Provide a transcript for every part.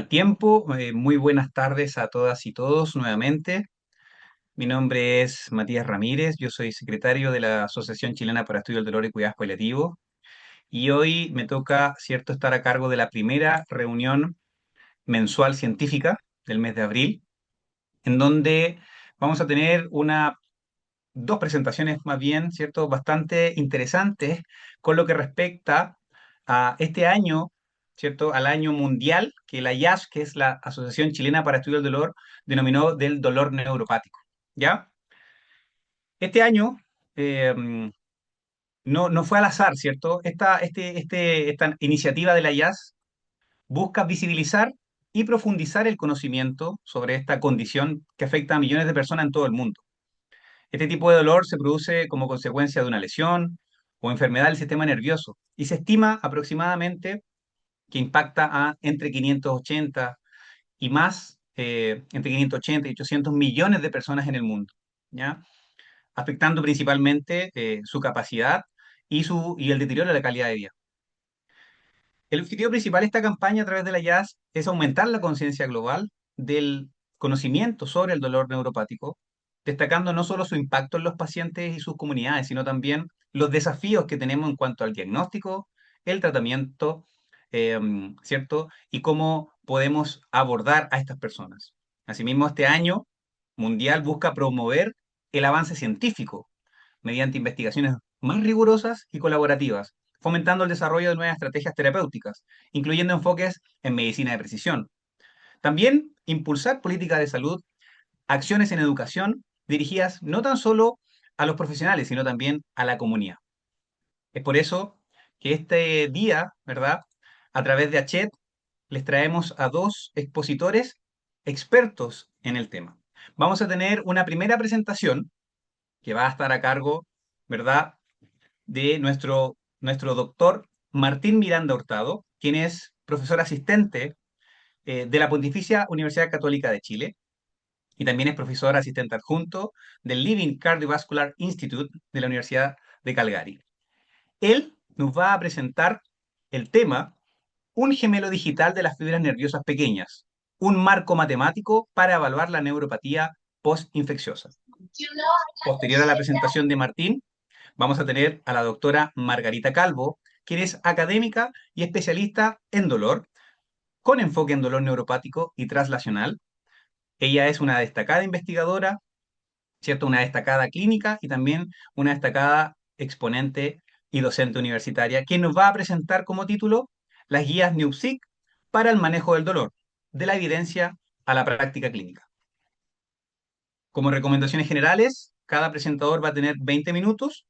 al tiempo. Muy buenas tardes a todas y todos nuevamente. Mi nombre es Matías Ramírez, yo soy secretario de la Asociación Chilena para Estudio del Dolor y Cuidados Paliativos y hoy me toca, cierto, estar a cargo de la primera reunión mensual científica del mes de abril, en donde vamos a tener dos presentaciones más bien, cierto, bastante interesantes con lo que respecta a este año, cierto, al año mundial que la IAS, que es la Asociación Chilena para Estudio del Dolor, denominó del dolor neuropático. ¿Ya? Este año no fue al azar, ¿cierto? Esta iniciativa de la IAS busca visibilizar y profundizar el conocimiento sobre esta condición que afecta a millones de personas en todo el mundo. Este tipo de dolor se produce como consecuencia de una lesión o enfermedad del sistema nervioso y se estima aproximadamente que impacta a entre 580 y más, entre 580 y 800 millones de personas en el mundo, ¿ya? Afectando principalmente su capacidad y el deterioro de la calidad de vida. El objetivo principal de esta campaña a través de la IAS es aumentar la conciencia global del conocimiento sobre el dolor neuropático, destacando no solo su impacto en los pacientes y sus comunidades, sino también los desafíos que tenemos en cuanto al diagnóstico, el tratamiento, eh, ¿cierto? Y cómo podemos abordar a estas personas. Asimismo, este año mundial busca promover el avance científico mediante investigaciones más rigurosas y colaborativas, fomentando el desarrollo de nuevas estrategias terapéuticas, incluyendo enfoques en medicina de precisión. También impulsar políticas de salud, acciones en educación dirigidas no tan solo a los profesionales, sino también a la comunidad. Es por eso que este día, ¿verdad? A través de Achet, les traemos a dos expositores expertos en el tema. Vamos a tener una primera presentación que va a estar a cargo, ¿verdad?, de nuestro doctor Martín Miranda Hurtado, quien es profesor asistente de la Pontificia Universidad Católica de Chile y también es profesor asistente adjunto del Living Cardiovascular Institute de la Universidad de Calgary. Él nos va a presentar el tema Un gemelo digital de las fibras nerviosas pequeñas, un marco matemático para evaluar la neuropatía postinfecciosa. Posterior a la presentación de Martín, vamos a tener a la doctora Margarita Calvo, quien es académica y especialista en dolor, con enfoque en dolor neuropático y traslacional. Ella es una destacada investigadora, ¿cierto? Una destacada clínica y también una destacada exponente y docente universitaria, quien nos va a presentar como título las guías NEUPSIC para el manejo del dolor, de la evidencia a la práctica clínica. Como recomendaciones generales, cada presentador va a tener 20 minutos.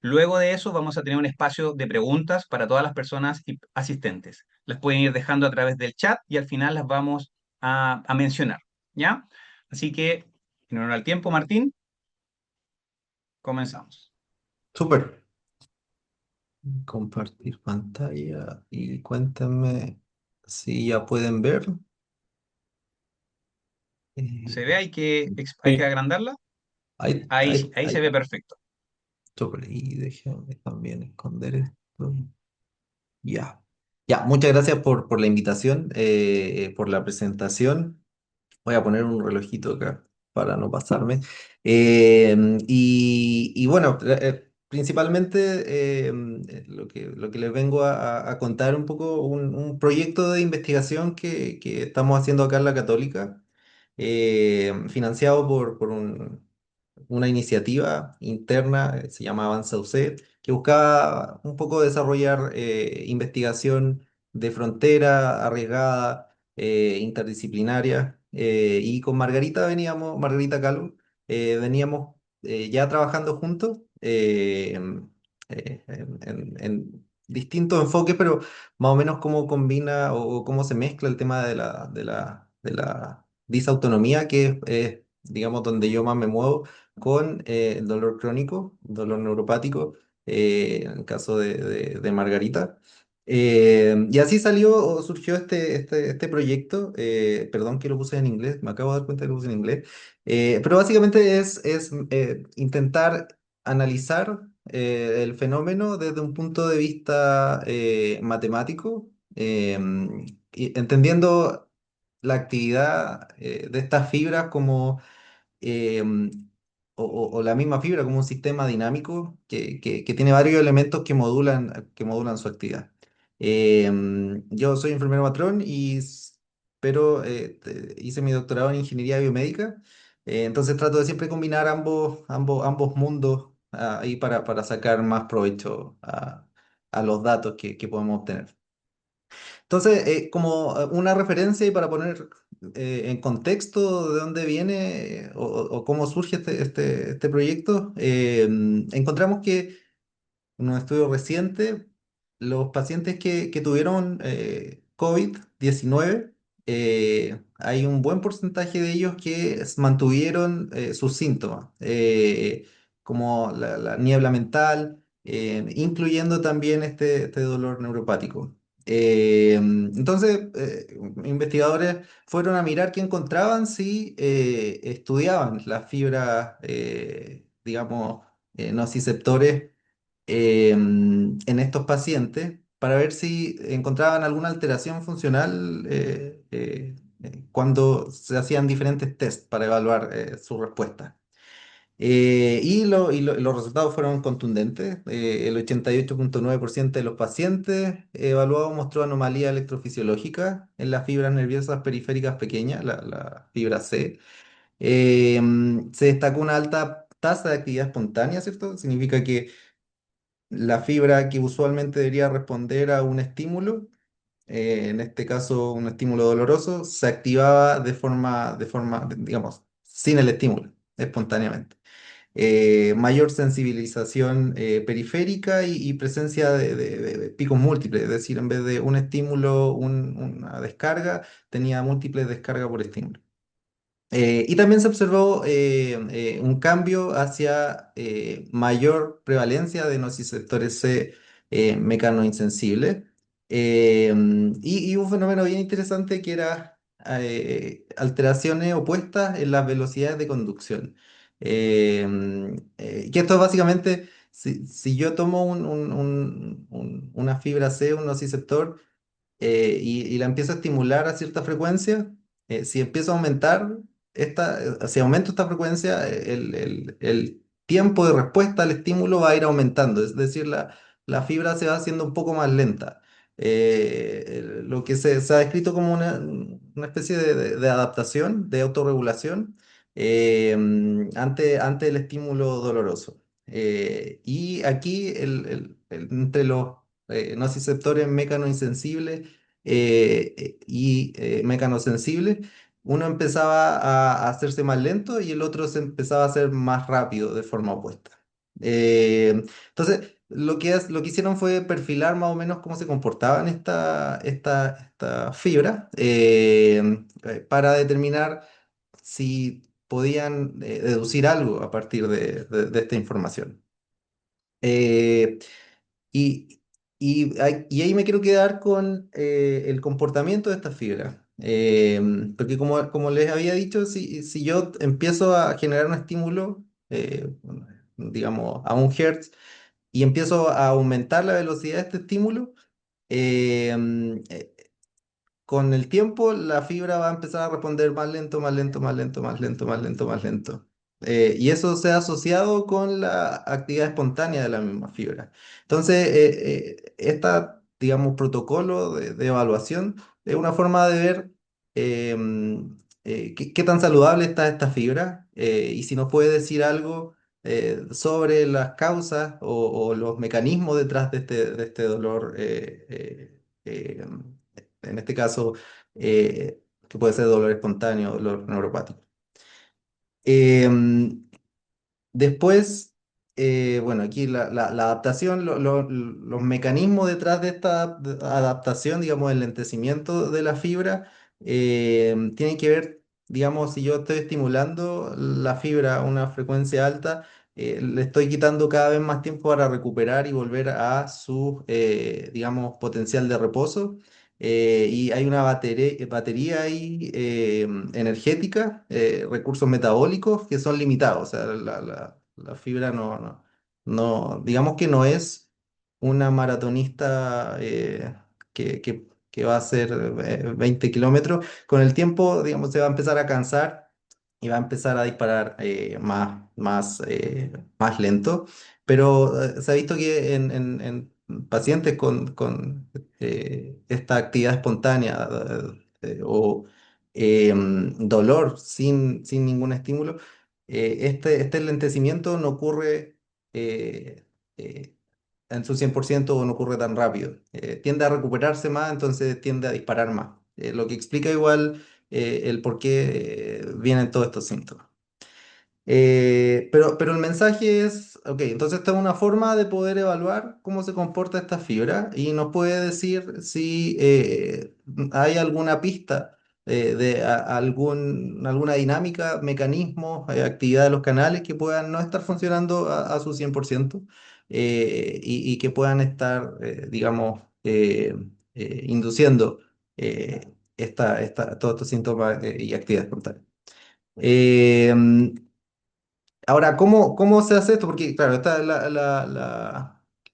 Luego de eso vamos a tener un espacio de preguntas para todas las personas asistentes. Las pueden ir dejando a través del chat y al final las vamos a mencionar, ¿ya? Así que, en honor al tiempo, Martín, comenzamos. Súper. Compartir pantalla y cuéntame si ya pueden ver. ¿Se ve? Eh, Hay que sí, agrandarla. ahí, Ahí, sí, ahí, ahí se ahí. ve perfecto. Súper. Y déjame también esconder esto. Ya. Ya, muchas gracias por la invitación, por la presentación. Voy a poner un relojito acá para no pasarme. Y bueno, principalmente lo que les vengo a contar un poco, un proyecto de investigación que estamos haciendo acá en la Católica, financiado por una iniciativa interna, se llama Avanza UC, que buscaba un poco desarrollar investigación de frontera, arriesgada, interdisciplinaria. Y con Margarita Calvo, veníamos ya trabajando juntos en distintos enfoques, pero más o menos cómo combina o cómo se mezcla el tema de la disautonomía, que es, digamos, donde yo más me muevo, con el dolor crónico, dolor neuropático, en el caso de Margarita. Y así salió o surgió este proyecto. Perdón que lo puse en inglés, me acabo de dar cuenta que lo puse en inglés. Pero básicamente es intentar analizar el fenómeno desde un punto de vista matemático, entendiendo la actividad de estas fibras como eh, o la misma fibra como un sistema dinámico que tiene varios elementos que modulan su actividad. Yo soy enfermero matrón pero hice mi doctorado en ingeniería biomédica, entonces trato de siempre combinar ambos mundos ahí para sacar más provecho a los datos que podemos obtener. Entonces, como una referencia y para poner en contexto de dónde viene o cómo surge este proyecto, encontramos que en un estudio reciente, los pacientes que tuvieron COVID-19, hay un buen porcentaje de ellos que mantuvieron sus síntomas, como la niebla mental, incluyendo también este dolor neuropático. Entonces, investigadores fueron a mirar qué encontraban si estudiaban las fibras, digamos, nociceptores en estos pacientes para ver si encontraban alguna alteración funcional cuando se hacían diferentes tests para evaluar su respuesta. Los resultados fueron contundentes. El 88,9% de los pacientes evaluados mostró anomalía electrofisiológica en las fibras nerviosas periféricas pequeñas, la fibra C. Se destacó una alta tasa de actividad espontánea, ¿cierto? Significa que la fibra que usualmente debería responder a un estímulo, en este caso un estímulo doloroso, se activaba digamos, sin el estímulo, espontáneamente. Mayor sensibilización periférica y presencia de picos múltiples, es decir, en vez de un estímulo, una descarga, tenía múltiples descargas por estímulo. Y también se observó un cambio hacia mayor prevalencia de nociceptores C mecanoinsensibles y un fenómeno bien interesante que era alteraciones opuestas en las velocidades de conducción. Que esto es básicamente, si yo tomo una fibra C, un nociceptor, y la empiezo a estimular a cierta frecuencia, si empiezo a aumentar si aumento esta frecuencia, el tiempo de respuesta al estímulo va a ir aumentando, es decir, la fibra se va haciendo un poco más lenta. Lo que se ha descrito como una especie de adaptación, de autorregulación ante el estímulo doloroso. Y aquí entre los nociceptores mecanoinsensibles mecanosensibles, uno empezaba a hacerse más lento y el otro se empezaba a hacer más rápido de forma opuesta. Entonces, lo que hicieron fue perfilar más o menos cómo se comportaban esta fibra para determinar si podían deducir algo a partir de esta información. Eh, y, y ahí me quiero quedar con el comportamiento de esta fibra. Porque como les había dicho, si yo empiezo a generar un estímulo, bueno, digamos, a 1 Hz, y empiezo a aumentar la velocidad de este estímulo, eh, eh, con el tiempo la fibra va a empezar a responder más lento, más lento, más lento, más lento, más lento, más lento. Y eso se ha asociado con la actividad espontánea de la misma fibra. Entonces, digamos, protocolo de evaluación es una forma de ver qué tan saludable está esta fibra y si nos puede decir algo sobre las causas o los mecanismos detrás de este dolor. En este caso, que puede ser dolor espontáneo, dolor neuropático. Em, Después, bueno, aquí la adaptación, los mecanismos detrás de esta adaptación, digamos, el lentecimiento de la fibra, tienen que ver, digamos, si yo estoy estimulando la fibra a una frecuencia alta, le estoy quitando cada vez más tiempo para recuperar y volver a su, digamos, potencial de reposo. Y hay una batería ahí energética, recursos metabólicos que son limitados. O sea, la fibra digamos que no es una maratonista que va a ser 20 kilómetros, con el tiempo, digamos, se va a empezar a cansar y va a empezar a disparar más lento. Pero se ha visto que en pacientes con esta actividad espontánea o dolor sin ningún estímulo, este lentecimiento no ocurre eh, eh, en su 100% o no ocurre tan rápido. Tiende a recuperarse más, entonces tiende a disparar más. Lo que explica igual el por qué vienen todos estos síntomas. Pero el mensaje es, ok, entonces esta es una forma de poder evaluar cómo se comporta esta fibra y nos puede decir si hay alguna pista alguna dinámica, mecanismo, actividad de los canales que puedan no estar funcionando a su 100% y que puedan estar, digamos, induciendo todos estos síntomas y actividades espontáneas. Eh, Ahora, ¿cómo se hace esto? Porque, claro, esta es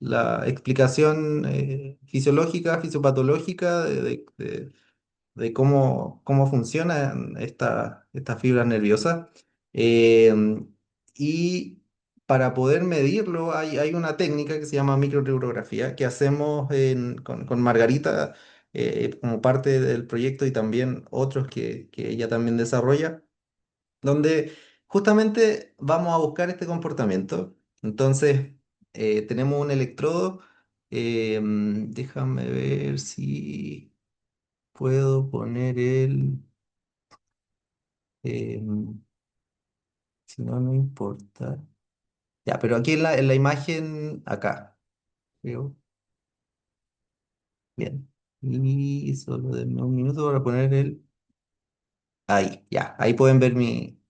la explicación fisiológica, fisiopatológica de cómo funcionan estas fibras nerviosas. Eh, y para poder medirlo, hay una técnica que se llama microneurografía que hacemos con Margarita como parte del proyecto y también otros que ella también desarrolla donde justamente vamos a buscar este comportamiento. Entonces, tenemos un electrodo. Déjame ver si puedo poner si no, no importa. Ya, pero aquí en la imagen, acá, creo. Bien. Y solo denme un minuto para poner ahí, ya, ahí pueden ver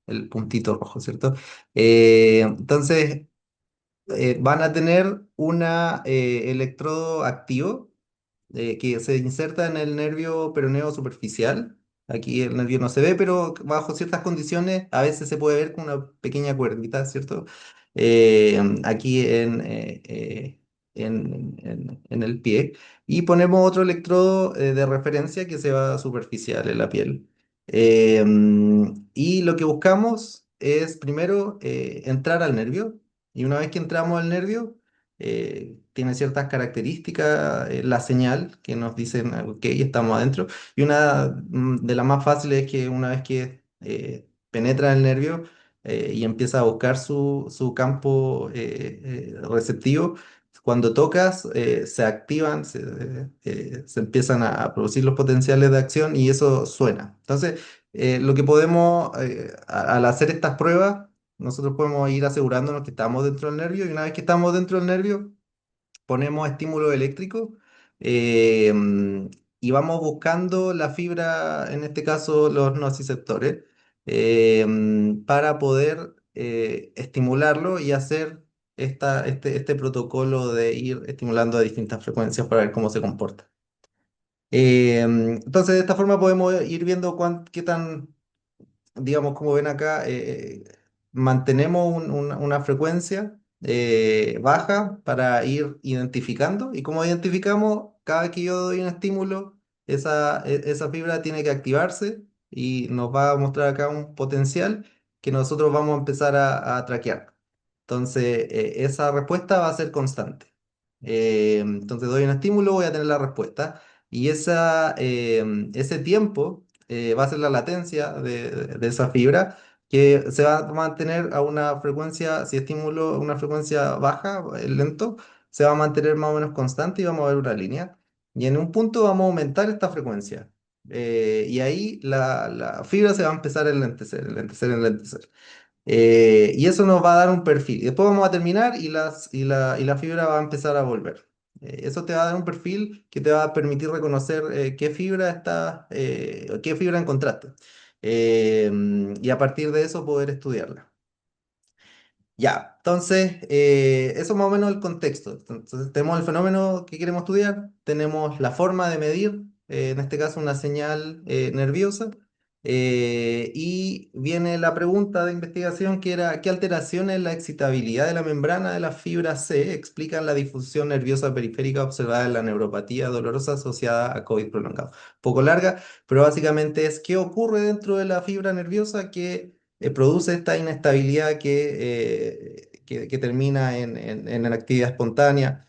el puntito rojo, ¿cierto? Entonces, van a tener un electrodo activo que se inserta en el nervio peroneo superficial. Aquí el nervio no se ve, pero bajo ciertas condiciones a veces se puede ver con una pequeña cuerdita, ¿cierto? Aquí en el pie. Y ponemos otro electrodo de referencia que se va superficial en la piel. Y lo que buscamos es primero entrar al nervio. Y una vez que entramos al nervio, tiene ciertas características la señal que nos dicen, ok, estamos adentro. Y una de las más fáciles es que una vez que penetra el nervio y empieza a buscar su campo receptivo, cuando tocas se activan, se empiezan a producir los potenciales de acción y eso suena. Entonces, lo que podemos, al hacer estas pruebas, nosotros podemos ir asegurándonos que estamos dentro del nervio y una vez que estamos dentro del nervio, ponemos estímulo eléctrico eh, mm, y vamos buscando la fibra, en este caso los nociceptores, para poder estimularlo y hacer este protocolo de ir estimulando a distintas frecuencias para ver cómo se comporta. Entonces, de esta forma podemos ir viendo qué tan digamos, como ven acá, mantenemos una frecuencia baja para ir identificando. Y como identificamos, cada vez que yo doy un estímulo, esa fibra tiene que activarse y nos va a mostrar acá un potencial que nosotros vamos a empezar a traquear. Entonces, esa respuesta va a ser constante. Entonces, doy un estímulo, voy a tener la respuesta. Y ese tiempo va a ser la latencia de esa fibra que se va a mantener a una frecuencia, si estímulo una frecuencia baja, lento, se va a mantener más o menos constante y vamos a ver una línea. Y en un punto vamos a aumentar esta frecuencia. Y ahí la fibra se va a empezar a enlentecer, enlentecer, enlentecer. Y eso nos va a dar un perfil. Y después vamos a terminar y la fibra va a empezar a volver. Eso te va a dar un perfil que te va a permitir reconocer qué fibra encontraste. Y a partir de eso poder estudiarla. Ya, entonces, eso es más o menos el contexto. Entonces, tenemos el fenómeno que queremos estudiar, tenemos la forma de medir, en este caso una señal nerviosa, Y viene la pregunta de investigación que era, ¿qué alteraciones en la excitabilidad de la membrana de la fibra C explican la difusión nerviosa periférica observada en la neuropatía dolorosa asociada a COVID prolongado? Poco larga, pero básicamente es qué ocurre dentro de la fibra nerviosa que produce esta inestabilidad que termina en la actividad espontánea,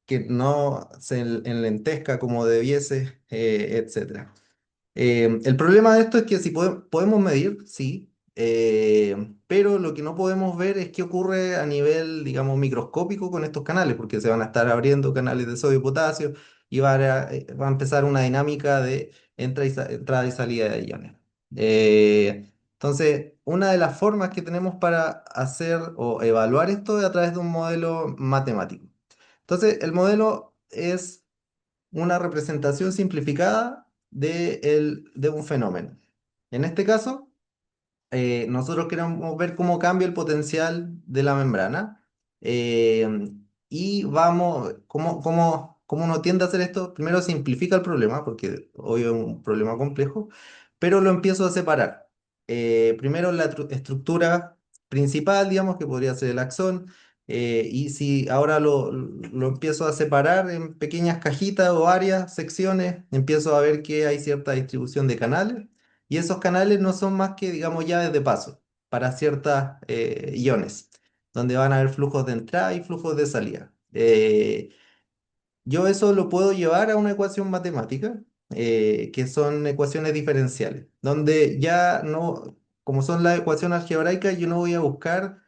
que no se enlentezca como debiese, etcétera. El problema de esto es que si podemos medir, sí, pero lo que no podemos ver es qué ocurre a nivel, digamos, microscópico con estos canales, porque se van a estar abriendo canales de sodio y potasio y va a empezar una dinámica de entrada y salida de iones. Entonces, una de las formas que tenemos para hacer o evaluar esto es a través de un modelo matemático. Entonces, el modelo es una representación simplificada de un fenómeno. En este caso, nosotros queremos ver cómo cambia el potencial de la membrana eh, y vamos, cómo uno tiende a hacer esto. Primero simplifica el problema, porque hoy es un problema complejo, pero lo empiezo a separar. Primero la estructura principal, digamos, que podría ser el axón, y si ahora lo empiezo a separar en pequeñas cajitas o áreas, secciones, empiezo a ver que hay cierta distribución de canales. Y esos canales no son más que, digamos, llaves de paso para ciertas iones, donde van a haber flujos de entrada y flujos de salida. Yo eso lo puedo llevar a una ecuación matemática, que son ecuaciones diferenciales, donde ya no, como son las ecuaciones algebraicas, yo no voy a buscar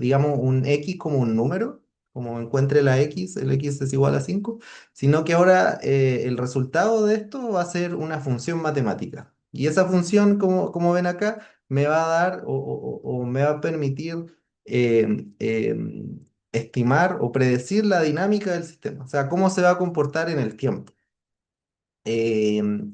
digamos, un x como un número, como encuentre la x, el x es igual a 5, sino que ahora el resultado de esto va a ser una función matemática. Y esa función, como ven acá, me va a dar o me va a permitir estimar o predecir la dinámica del sistema, o sea, cómo se va a comportar en el tiempo. Em,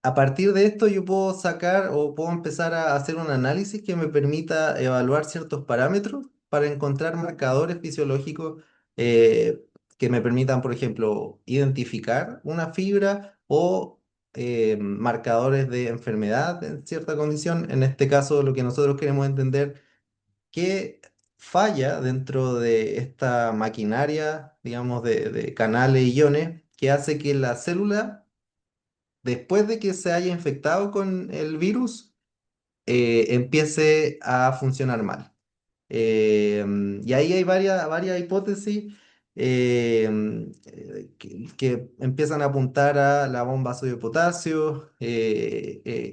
a partir de esto yo puedo sacar o puedo empezar a hacer un análisis que me permita evaluar ciertos parámetros para encontrar marcadores fisiológicos que me permitan, por ejemplo, identificar una fibra o marcadores de enfermedad en cierta condición. En este caso, lo que nosotros queremos entender qué falla dentro de esta maquinaria, digamos, de canales y iones, que hace que la célula, después de que se haya infectado con el virus, empiece a funcionar mal. Y ahí hay varias hipótesis que empiezan a apuntar a la bomba sodio-potasio,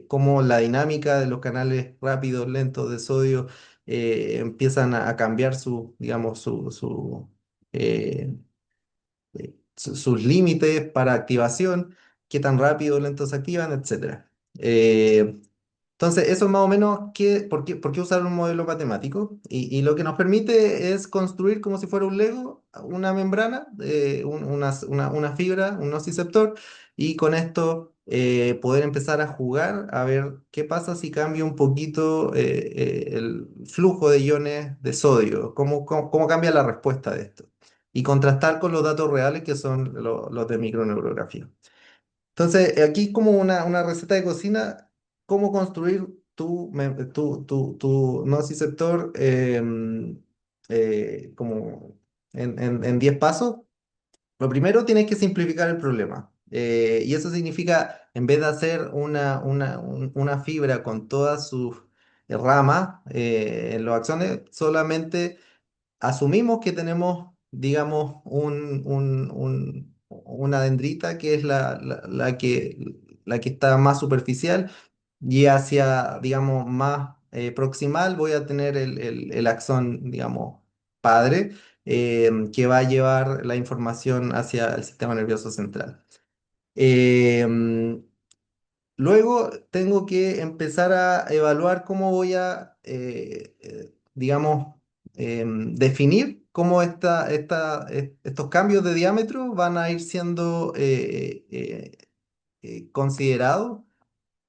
cómo la dinámica de los canales rápidos, lentos de sodio empiezan a cambiar digamos, eh, sus límites para activación, qué tan rápido o lento se activan, etcétera. Entonces, eso es más o menos por qué usar un modelo matemático. Y lo que nos permite es construir como si fuera un Lego, una membrana, una fibra, un nociceptor, y con esto poder empezar a jugar a ver qué pasa si cambio un poquito el flujo de iones de sodio, cómo cambia la respuesta de esto. Y contrastar con los datos reales que son los de microneurografía. Entonces, aquí como una receta de cocina, cómo construir tu nociceptor como en 10 pasos. Lo primero tienes que simplificar el problema. Y eso significa, en vez de hacer una fibra con todas sus ramas en los axones, solamente asumimos que tenemos, digamos, una dendrita que es la que está más superficial y hacia, digamos, más proximal voy a tener el axón, digamos, padre, que va a llevar la información hacia el sistema nervioso central. Em, Luego tengo que empezar a evaluar cómo voy a, digamos, definir cómo estos cambios de diámetro van a ir siendo considerados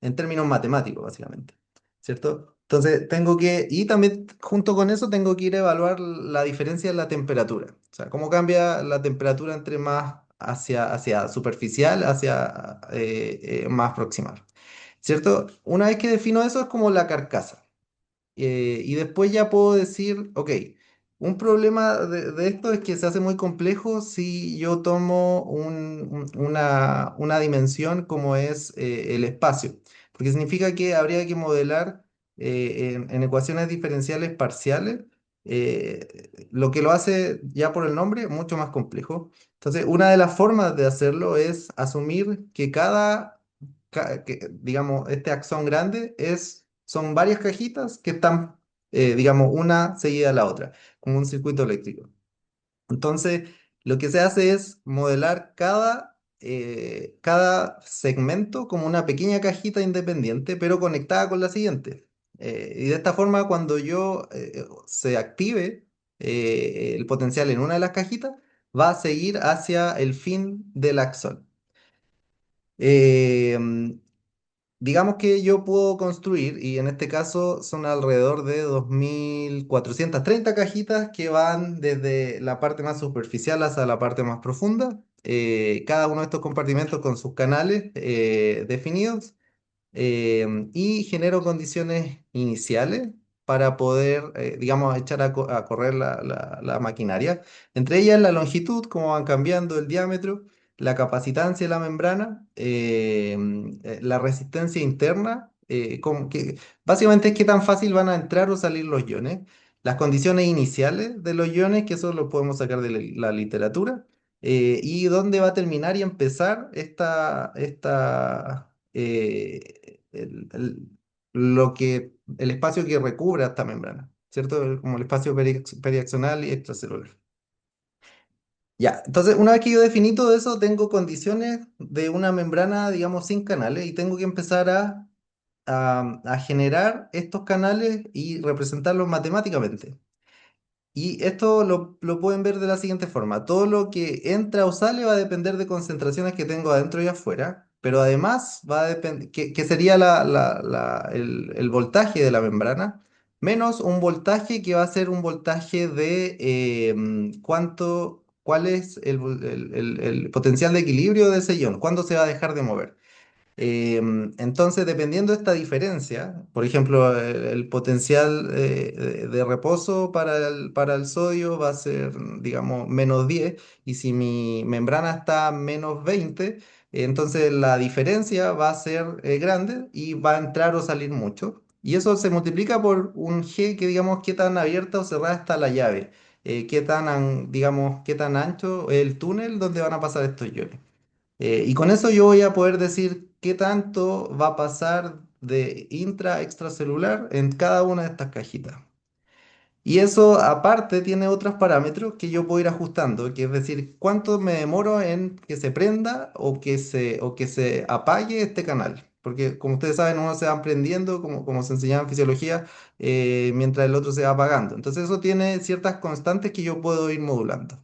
en términos matemáticos, básicamente, ¿cierto? Entonces y también junto con eso tengo que ir a evaluar la diferencia en la temperatura, o sea, cómo cambia la temperatura entre más hacia superficial, hacia más proximal. ¿Cierto? Una vez que defino eso es como la carcasa. Y después ya puedo decir, ok, un problema de esto es que se hace muy complejo si yo tomo una dimensión como es el espacio, porque significa que habría que modelar en ecuaciones diferenciales parciales, lo que lo hace ya por el nombre mucho más complejo. Entonces, una de las formas de hacerlo es asumir que digamos, este axón grande son varias cajitas que están, digamos, una seguida a la otra, como un circuito eléctrico. Entonces, lo que se hace es modelar cada segmento como una pequeña cajita independiente, pero conectada con la siguiente. Y de esta forma, cuando se active el potencial en una de las cajitas, va a seguir hacia el fin del axón. Eh, Digamos que yo puedo construir, y en este caso son alrededor de 2.430 cajitas que van desde la parte más superficial hasta la parte más profunda. Cada uno de estos compartimentos con sus canales definidos, y genero condiciones iniciales para poder, digamos, echar a correr la maquinaria. Entre ellas la longitud, cómo van cambiando el diámetro, la capacitancia de la membrana, la resistencia interna, básicamente es qué tan fácil van a entrar o salir los iones, las condiciones iniciales de los iones, que eso lo podemos sacar de la literatura, y dónde va a terminar y empezar el espacio que recubre esta membrana, ¿cierto? Como el espacio periaxonal y extracelular. Ya, entonces una vez que yo definí todo eso, tengo condiciones de una membrana, digamos, sin canales y tengo que empezar a generar estos canales y representarlos matemáticamente. Y esto lo pueden ver de la siguiente forma. Todo lo que entra o sale va a depender de concentraciones que tengo adentro y afuera, pero además va a depender, que sería el voltaje de la membrana, menos un voltaje que va a ser un voltaje de cuál es el potencial de equilibrio de ese ion, cuándo se va a dejar de mover. Entonces, dependiendo de esta diferencia, por ejemplo, el potencial de reposo para el sodio va a ser, digamos, -10, y si mi membrana está a -20, entonces la diferencia va a ser grande y va a entrar o salir mucho. Y eso se multiplica por un G que, digamos, qué tan abierta o cerrada está la llave, digamos, qué tan ancho es el túnel donde van a pasar estos iones. Y con eso yo voy a poder decir qué tanto va a pasar de extracelular en cada una de estas cajitas. Y eso aparte tiene otros parámetros que yo puedo ir ajustando, que es decir, cuánto me demoro en que se prenda o que se apague este canal. Porque como ustedes saben, uno se va prendiendo, como se enseñaba en fisiología, mientras el otro se va apagando. Entonces eso tiene ciertas constantes que yo puedo ir modulando.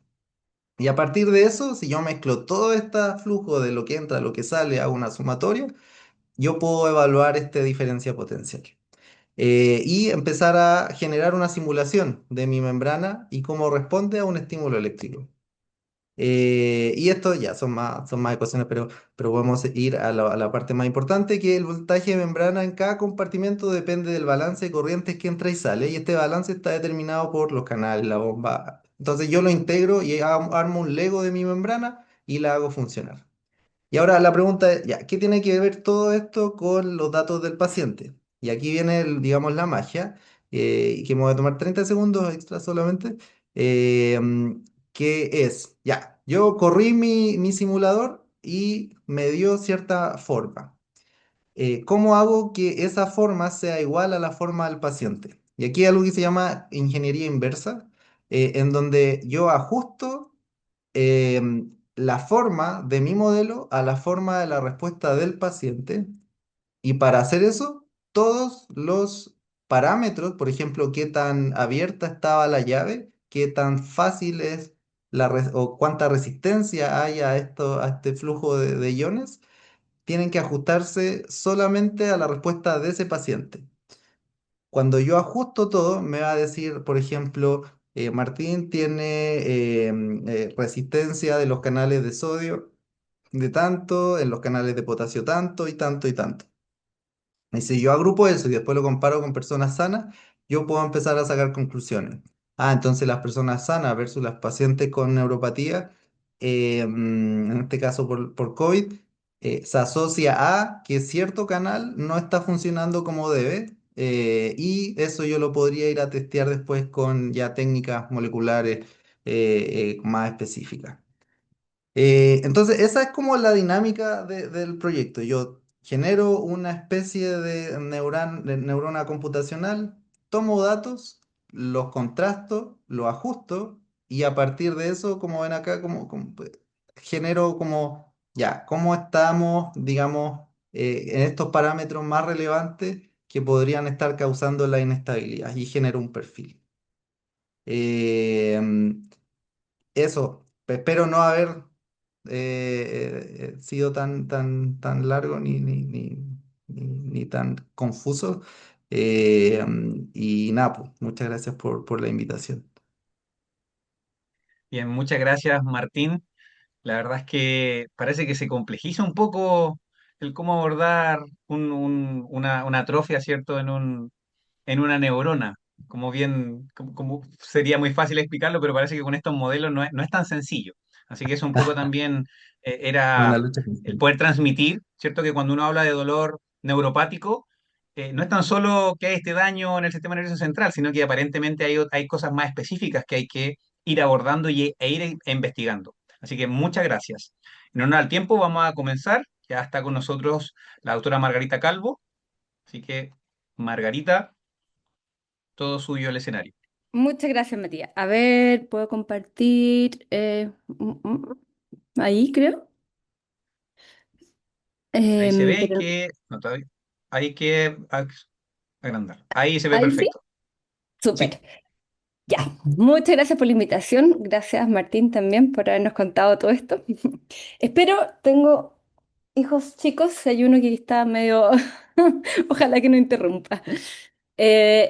Y a partir de eso, si yo mezclo todo este flujo de lo que entra, lo que sale a una sumatoria, yo puedo evaluar esta diferencia potencial. Y empezar a generar una simulación de mi membrana y cómo responde a un estímulo eléctrico. Y esto ya son más ecuaciones, pero podemos ir a la parte más importante, que el voltaje de membrana en cada compartimento depende del balance de corrientes que entra y sale, y este balance está determinado por los canales, la bomba. Entonces yo lo integro y armo un Lego de mi membrana y la hago funcionar. Y ahora la pregunta es, ya, ¿qué tiene que ver todo esto con los datos del paciente? Y aquí viene, digamos, la magia, que me voy a tomar 30 segundos extra solamente, eh, mm, que es, ya, yo corrí mi simulador y me dio cierta forma. ¿Cómo hago que esa forma sea igual a la forma del paciente? Y aquí hay algo que se llama ingeniería inversa, en donde yo ajusto la forma de mi modelo a la forma de la respuesta del paciente. Y para hacer eso, todos los parámetros, por ejemplo, qué tan abierta estaba la llave, qué tan fácil es o cuánta resistencia hay a este flujo de iones, tienen que ajustarse solamente a la respuesta de ese paciente. Cuando yo ajusto todo, me va a decir, por ejemplo, Martín tiene resistencia de los canales de sodio de tanto, en los canales de potasio tanto y tanto y tanto. Y si yo agrupo eso y después lo comparo con personas sanas, yo puedo empezar a sacar conclusiones. Ah, entonces las personas sanas versus las pacientes con neuropatía, en este caso por COVID, se asocia a que cierto canal no está funcionando como debe, y eso yo lo podría ir a testear después con ya técnicas moleculares más específicas. Entonces, esa es como la dinámica del proyecto. Yo genero una especie de neurona computacional, tomo datos, los contrasto, los ajusto y a partir de eso, como ven acá, pues, genero como, ya, cómo estamos, digamos, en estos parámetros más relevantes que podrían estar causando la inestabilidad y genero un perfil. Eh, Eso, espero no haber sido tan largo ni tan confuso. Y nada, pues, muchas gracias por la invitación. Bien, muchas gracias, Martín. La verdad es que parece que se complejiza un poco el cómo abordar una atrofia, ¿cierto? En una neurona. Como bien, como sería muy fácil explicarlo, pero parece que con estos modelos no es tan sencillo. Así que eso un poco también era Una lucha el constante. poder transmitir, ¿cierto? Que cuando uno habla de dolor neuropático, no es tan solo que hay este daño en el sistema nervioso central, sino que aparentemente hay cosas más específicas que hay que ir abordando e ir investigando. Así que muchas gracias. En honor al tiempo, vamos a comenzar. Ya está con nosotros la doctora Margarita Calvo. Así que, Margarita, todo suyo el escenario. Muchas gracias, Matías. A ver, puedo compartir ahí, creo. Ahí se ve, Pero no, hay que agrandar. Ahí se ve ahí sí, perfecto. Sí. súper. Ya, muchas gracias por la invitación. Gracias, Martín, también por habernos contado todo esto. Espero, tengo hijos chicos, hay uno que está medio, ojalá que no interrumpa.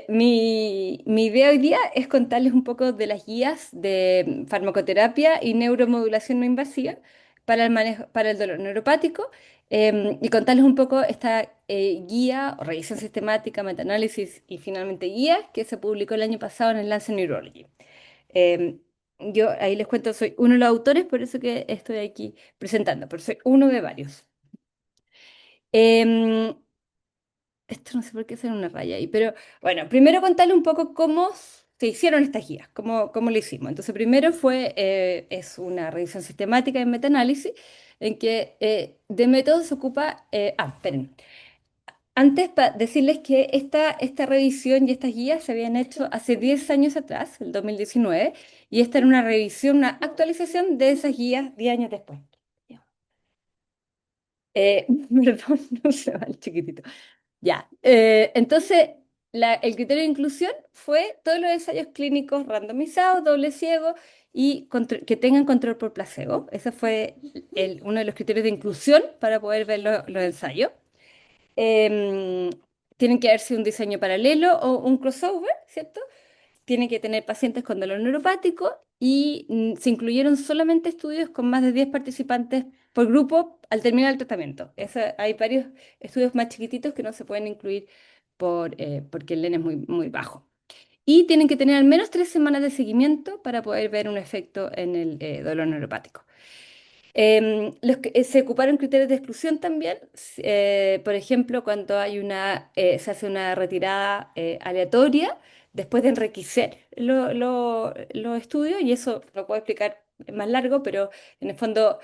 Mi idea hoy día es contarles un poco de las guías de farmacoterapia y neuromodulación no invasiva para el manejo, para el dolor neuropático, y contarles un poco esta guía o revisión sistemática, metaanálisis y finalmente guía que se publicó el año pasado en el Lancet Neurology. Em, yo ahí les cuento, soy uno de los autores, por eso que estoy aquí presentando, pero soy uno de varios. Em, Esto no sé por qué hacer una raya ahí, pero bueno, primero contarle un poco cómo se hicieron estas guías, cómo lo hicimos. Entonces, primero es una revisión sistemática de metaanálisis en que de método se ocupa, esperen, antes decirles que esta revisión y estas guías se habían hecho hace 10 años atrás, el 2019, y esta era una revisión, una actualización de esas guías 10 años después. Perdón, no se va el chiquitito. Ya, entonces el criterio de inclusión fue todos los ensayos clínicos randomizados, doble ciego y que tengan control por placebo. Ese fue uno de los criterios de inclusión para poder ver los ensayos. Em, Tienen que haber sido un diseño paralelo o un crossover, ¿cierto? Tiene que tener pacientes con dolor neuropático y se incluyeron solamente estudios con más de 10 participantes por grupo al terminar el tratamiento. Hay varios estudios más chiquititos que no se pueden incluir porque el N es muy bajo. Y tienen que tener al menos 3 semanas de seguimiento para poder ver un efecto en el dolor neuropático. Se ocuparon criterios de exclusión también. Por ejemplo, cuando se hace una retirada aleatoria después de enriquecer los estudios, y eso lo puedo explicar más largo, pero en el fondo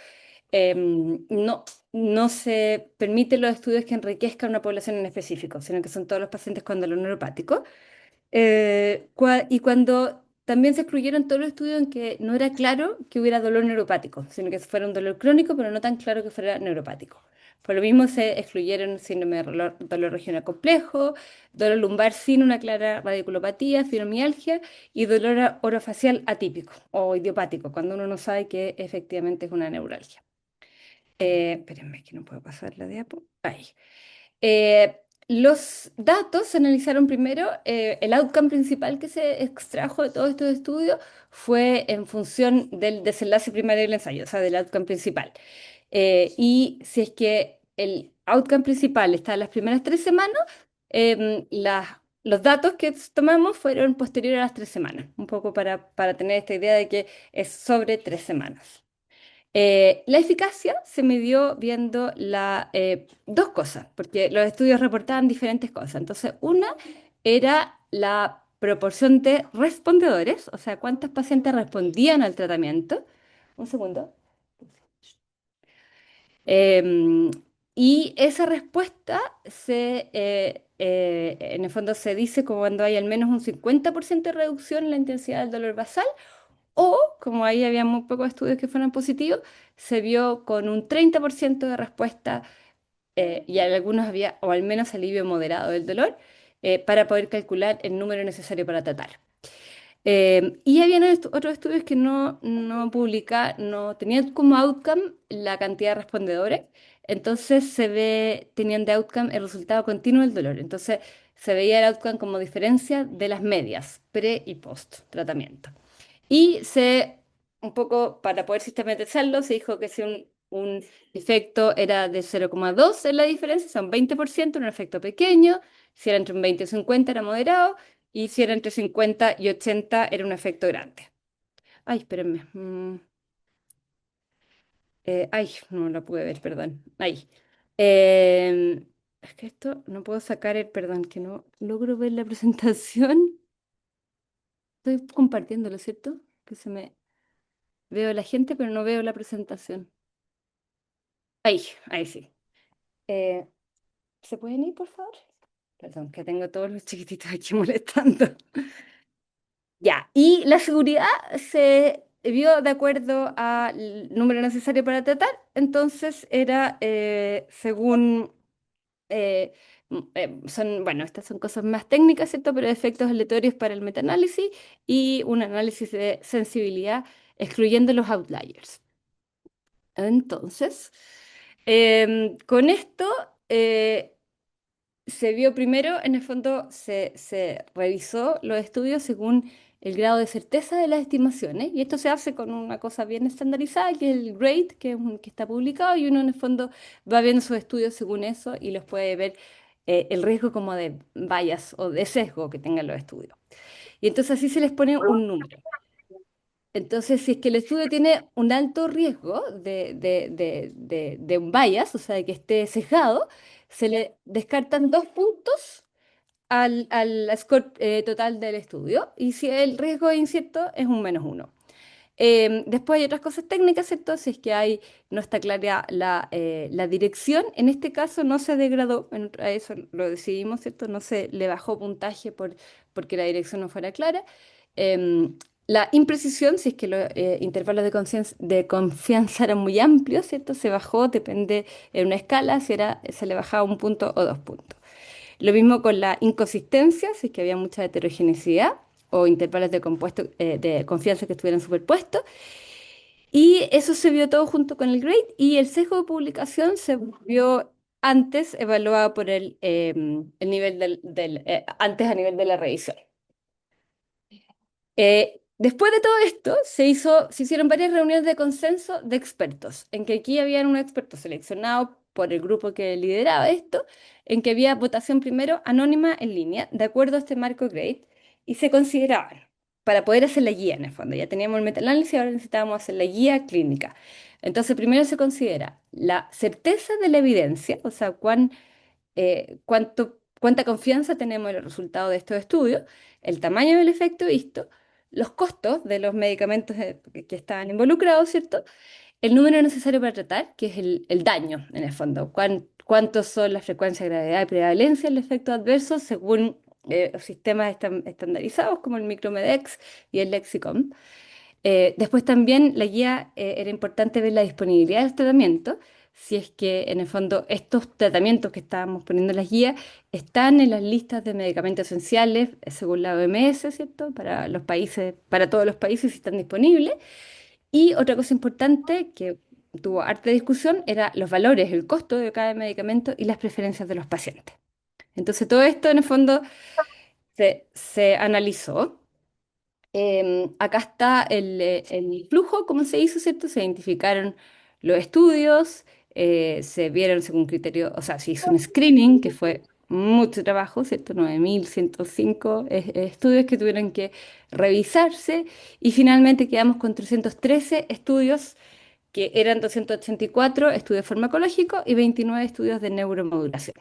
no se permiten los estudios que enriquezcan una población en específico, sino que son todos los pacientes con dolor neuropático. Y cuando también se excluyeron todos los estudios en que no era claro que hubiera dolor neuropático, sino que fuera un dolor crónico, pero no tan claro que fuera neuropático. Por lo mismo se excluyeron síndrome de dolor regional complejo, dolor lumbar sin una clara radiculopatía, fibromialgia y dolor orofacial atípico o idiopático, cuando uno no sabe que efectivamente es una neuralgia. Espérenme que no puedo pasar la diapo. Ahí. los datos se analizaron primero, el outcome principal que se extrajo de todos estos estudios fue en función del desenlace primario del ensayo, o sea, del outcome principal. Y si es que el outcome principal está en las primeras 3 semanas, los datos que tomamos fueron posteriores a las 3 semanas, un poco para tener esta idea de que es sobre 3 semanas. La eficacia se midió viendo dos cosas, porque los estudios reportaban diferentes cosas. Entonces, una era la proporción de respondedores, o sea, cuántos pacientes respondían al tratamiento. Un segundo. Em, y esa respuesta en el fondo se dice como cuando hay al menos un 50% de reducción en la intensidad del dolor basal o, como ahí había muy pocos estudios que fueron positivos, se vio con un 30% de respuesta y en algunos había, o al menos alivio moderado del dolor, para poder calcular el número necesario para tratar. Y había otros estudios que no tenían como outcome la cantidad de respondedores, entonces tenían de outcome el resultado continuo del dolor. Entonces se veía el outcome como diferencia de las medias, pre y post tratamiento. Un poco para poder sistematizarlo, se dijo que si un efecto era de 0,2 en la diferencia, son 20%, un efecto pequeño, si era entre un 20 y 50 era moderado, y si era entre 50 y 80 era un efecto grande. Ay, espérenme. Ay, no lo pude ver, perdón. Ahí. Es que esto no puedo sacar perdón, que no logro ver la presentación. Estoy compartiéndolo, ¿cierto? Que se me veo la gente, pero no veo la presentación. Ahí sí. Eh, ¿Se pueden ir, por favor? Perdón, que tengo todos los chiquititos aquí molestando. Ya, y la seguridad se vio de acuerdo al número necesario para tratar, entonces era según, bueno, estas son cosas más técnicas, ¿cierto? Pero efectos aleatorios para el metaanálisis y un análisis de sensibilidad excluyendo los outliers. Entonces, con esto se vio primero, en el fondo se revisó los estudios según el grado de certeza de las estimaciones, y esto se hace con una cosa bien estandarizada, que es el grade, que está publicado, y uno en el fondo va viendo sus estudios según eso y los puede ver el riesgo como de bias o de sesgo que tengan los estudios. Y entonces así se les pone un número. Entonces, si es que el estudio tiene un alto riesgo de un bias, o sea, de que esté sesgado, se le descartan 2 puntos al score total del estudio. Y si el riesgo es incierto, es un -1. Después hay otras cosas técnicas, ¿cierto? Si es que no está clara la dirección, en este caso no se degradó, a eso lo decidimos, ¿cierto? No se le bajó puntaje porque la dirección no fuera clara. Em, la imprecisión, si es que los intervalos de confianza eran muy amplios, ¿cierto? Se bajó, depende en una escala, si se le bajaba 1 punto o 2 puntos. Lo mismo con la inconsistencia, si es que había mucha heterogeneidad o intervalos de confianza que estuvieran superpuestos. Y eso se vio todo junto con el grade y el sesgo de publicación se vio antes evaluado por el nivel antes a nivel de la revisión. Después de todo esto, se hicieron varias reuniones de consenso de expertos, en que aquí habían un experto seleccionado por el grupo que lideraba esto, en que había votación primero anónima en línea, de acuerdo a este marco GRADE, y se consideraban, para poder hacer la guía en el fondo, ya teníamos el metaanálisis, ahora necesitábamos hacer la guía clínica. Entonces, primero se considera la certeza de la evidencia, o sea, cuánta confianza tenemos en los resultados de estos estudios, el tamaño del efecto visto, los costos de los medicamentos que estaban involucrados, ¿cierto? El número necesario para tratar, que es el daño, en el fondo. Cuántos son la frecuencia, gravedad y prevalencia del efecto adverso según los sistemas estandarizados como el Micromedex y el Lexicon. Después también la guía era importante ver la disponibilidad del tratamiento, si es que en el fondo estos tratamientos que estábamos poniendo en las guías están en las listas de medicamentos esenciales según la OMS, ¿cierto? Para los países, para todos los países si están disponibles. Y otra cosa importante que tuvo harta discusión era los valores, el costo de cada medicamento y las preferencias de los pacientes. Entonces todo esto en el fondo se analizó. Acá está el flujo, cómo se hizo, ¿cierto? Se identificaron los estudios, se vieron según criterio, o sea, se hizo un screening, que fue mucho trabajo, ¿cierto? 9.105 estudios que tuvieron que revisarse y finalmente quedamos con 313 estudios, que eran 284 estudios farmacológicos y 29 estudios de neuromodulación.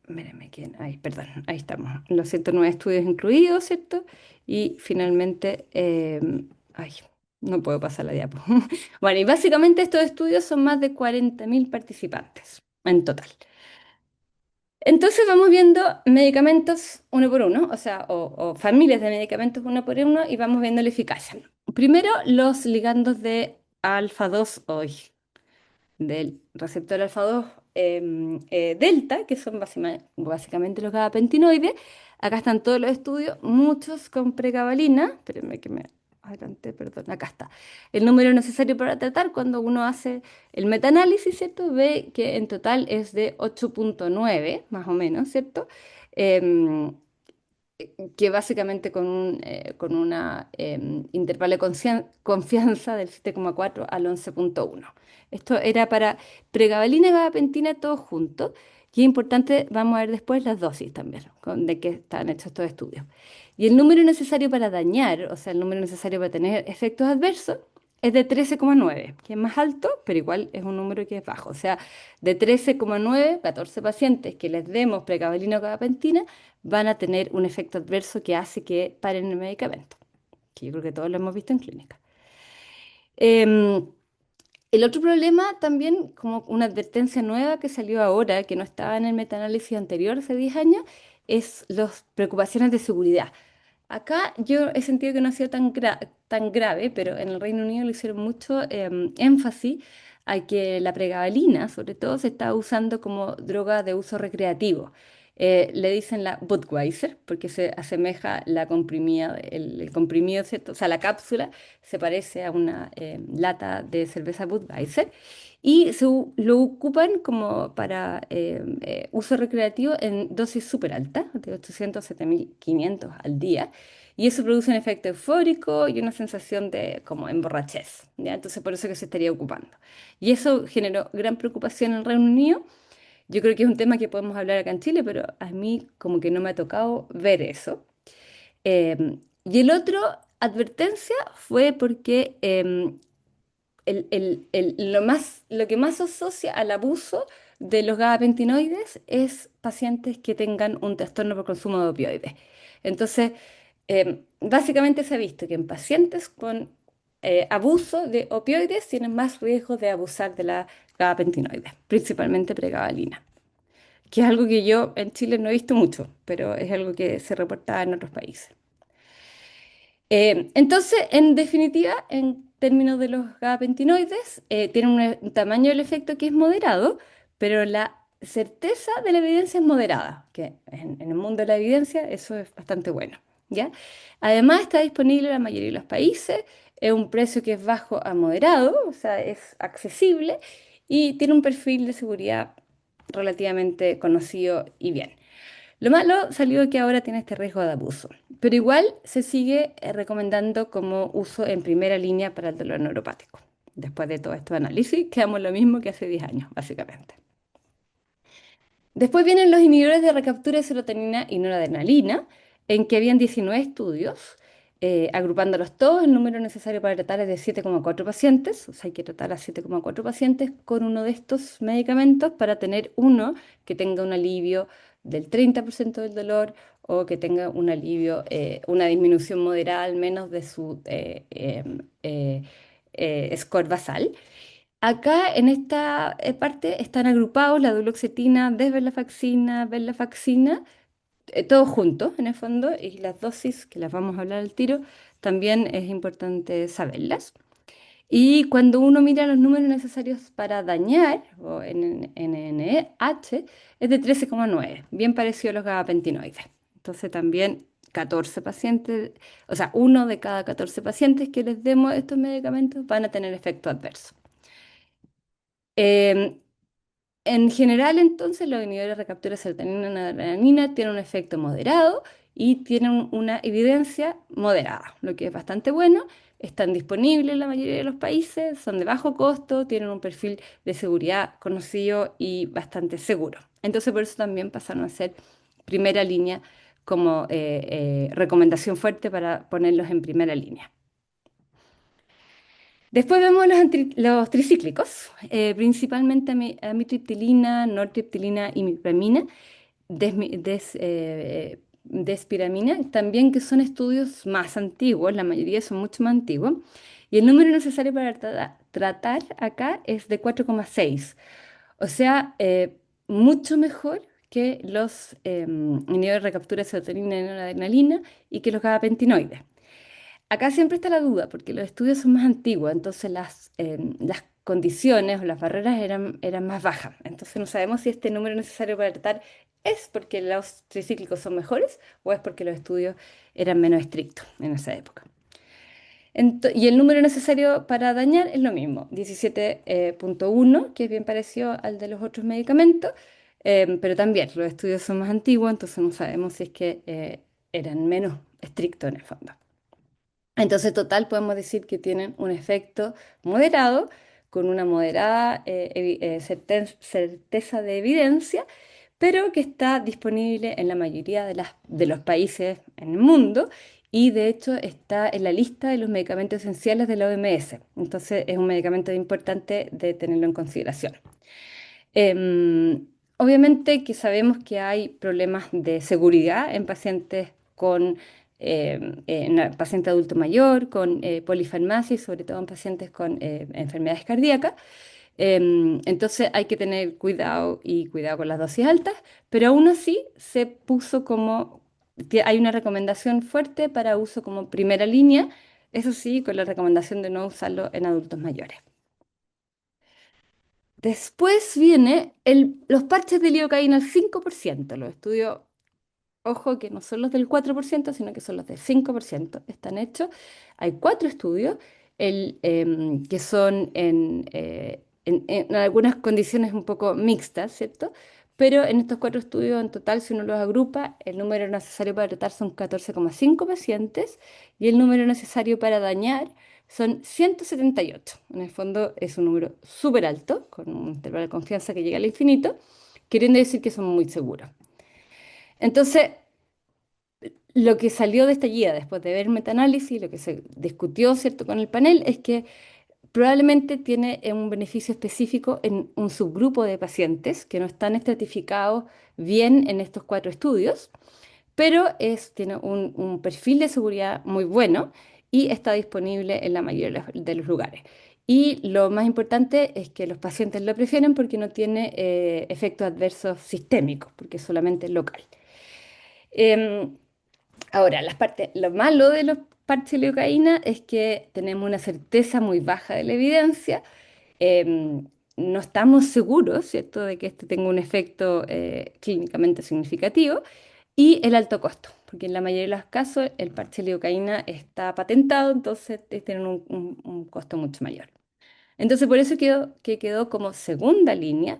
Mírenme quién, ay, perdón, ahí estamos, los 109 estudios incluidos, ¿cierto? Y finalmente, ay, no puedo pasar la diapo. Bueno, y básicamente estos estudios son más de 40.000 participantes en total. Entonces vamos viendo medicamentos uno por uno, o sea, o familias de medicamentos uno por uno y vamos viendo la eficacia. Primero, los ligandos de alfa 2 hoy del receptor alfa-2 delta, que son básicamente los gabapentinoides. Acá están todos los estudios, muchos con pregabalina. Espérenme que me adelanté, perdón, acá está. El número necesario para tratar cuando uno hace el metaanálisis, ¿cierto? Ve que en total es de 8,9 más o menos, ¿cierto? Em, que básicamente con una intervalo de confianza del 7,4 al 11,1. Esto era para pregabalina y gabapentina todos juntos. Y es importante, vamos a ver después las dosis también, de qué están hechos estos estudios. Y el número necesario para dañar, o sea, el número necesario para tener efectos adversos, es de 13,9, que es más alto, pero igual es un número que es bajo. O sea, de 13,9, 14 pacientes que les demos pregabalina o gabapentina, van a tener un efecto adverso que hace que paren el medicamento, que yo creo que todos lo hemos visto en clínica. Em, el otro problema también, como una advertencia nueva que salió ahora, que no estaba en el metaanálisis anterior hace 10 años, es las preocupaciones de seguridad. Acá yo he sentido que no ha sido tan grave, pero en el Reino Unido le hicieron mucho énfasis a que la pregabalina, sobre todo, se está usando como droga de uso recreativo. Le dicen la Budweiser porque se asemeja la comprimida, el comprimido, ¿cierto? O sea, la cápsula se parece a una lata de cerveza Budweiser y lo ocupan como para uso recreativo en dosis súper altas, de 800 a 7.500 al día. Y eso produce un efecto eufórico y una sensación de como emborrachez, ¿ya? Entonces por eso que se estaría ocupando. Y eso generó gran preocupación en el Reino Unido. Yo creo que es un tema que podemos hablar acá en Chile, pero a mí como que no me ha tocado ver eso. Y el otro advertencia fue porque lo que más se asocia al abuso de los gabapentinoides es pacientes que tengan un trastorno por consumo de opioides. Entonces, básicamente se ha visto que en pacientes con abuso de opioides tienen más riesgo de abusar de la gabapentinoides, principalmente pregabalina, que es algo que yo en Chile no he visto mucho, pero es algo que se reporta en otros países. Entonces, en definitiva, en términos de los gabapentinoides, tienen un tamaño del efecto que es moderado, pero la certeza de la evidencia es moderada, que en el mundo de la evidencia eso es bastante bueno, ¿ya? Además, está disponible en la mayoría de los países, es un precio que es bajo a moderado, o sea, es accesible y tiene un perfil de seguridad relativamente conocido y bien. Lo malo salió que ahora tiene este riesgo de abuso, pero igual se sigue recomendando como uso en primera línea para el dolor neuropático. Después de todo este análisis, quedamos lo mismo que hace 10 años, básicamente. Después vienen los inhibidores de recaptura de serotonina y noradrenalina, en que habían 19 estudios, agrupándolos todos, el número necesario para tratar es de 7,4 pacientes, o sea, hay que tratar a 7,4 pacientes con uno de estos medicamentos para tener uno que tenga un alivio del 30% del dolor o que tenga un alivio, una disminución moderada al menos de su score basal. Acá en esta parte están agrupados la duloxetina, desvenlafaxina, venlafaxina, todos juntos en el fondo, y las dosis, que las vamos a hablar al tiro, también es importante saberlas. Y cuando uno mira los números necesarios para dañar, o NNH, es de 13,9, bien parecido a los gabapentinoides. Entonces también 14 pacientes, o sea, uno de cada 14 pacientes que les demos estos medicamentos van a tener efecto adverso. Em, En general, entonces, los inhibidores de recaptura de serotonina y noradrenalina tienen un efecto moderado y tienen una evidencia moderada, lo que es bastante bueno. Están disponibles en la mayoría de los países, son de bajo costo, tienen un perfil de seguridad conocido y bastante seguro. Entonces, por eso también pasaron a ser primera línea como recomendación fuerte para ponerlos en primera línea. Después vemos los tricíclicos, principalmente amitriptilina, nortriptilina y mipramina, despiramina, también que son estudios más antiguos, la mayoría son mucho más antiguos, y el número necesario para tratar acá es de 4,6, o sea, mucho mejor que los inhibidores de recaptura de serotonina y noradrenalina y que los gabapentinoides. Acá siempre está la duda, porque los estudios son más antiguos, entonces las condiciones o las barreras eran más bajas. Entonces no sabemos si este número necesario para tratar es porque los tricíclicos son mejores o es porque los estudios eran menos estrictos en esa época. Y el número necesario para dañar es lo mismo, 17,1, que es bien parecido al de los otros medicamentos, pero también los estudios son más antiguos, entonces no sabemos si es que eran menos estrictos en el fondo. Entonces, total, podemos decir que tienen un efecto moderado, con una moderada certeza de evidencia, pero que está disponible en la mayoría de los países en el mundo y de hecho está en la lista de los medicamentos esenciales de la OMS. Entonces, es un medicamento importante de tenerlo en consideración. Obviamente que sabemos que hay problemas de seguridad en pacientes en paciente adulto mayor, con polifarmacia y sobre todo en pacientes con enfermedades cardíacas. Entonces hay que tener cuidado y cuidado con las dosis altas, pero aún así se puso hay una recomendación fuerte para uso como primera línea, eso sí, con la recomendación de no usarlo en adultos mayores. Después viene los parches de lidocaína al 5%. Los estudios, ojo, que no son los del 4%, sino que son los del 5%. Están hechos. Hay 4 estudios que son en algunas condiciones un poco mixtas, ¿cierto? Pero en estos 4 estudios en total, si uno los agrupa, el número necesario para tratar son 14,5 pacientes y el número necesario para dañar son 178. En el fondo es un número súper alto, con un intervalo de confianza que llega al infinito, queriendo decir que son muy seguros. Entonces, lo que salió de esta guía después de ver metaanálisis, lo que se discutió, ¿cierto?, con el panel, es que probablemente tiene un beneficio específico en un subgrupo de pacientes que no están estratificados bien en estos 4 estudios, pero tiene un perfil de seguridad muy bueno y está disponible en la mayoría de los lugares. Y lo más importante es que los pacientes lo prefieren porque no tiene efectos adversos sistémicos, porque es solamente local. Em, Ahora, lo malo de los parches de lidocaína es que tenemos una certeza muy baja de la evidencia. No estamos seguros, ¿cierto?, de que este tenga un efecto clínicamente significativo. Y el alto costo, porque en la mayoría de los casos el parche de lidocaína está patentado, entonces tienen un costo mucho mayor. Entonces, por eso quedó como segunda línea,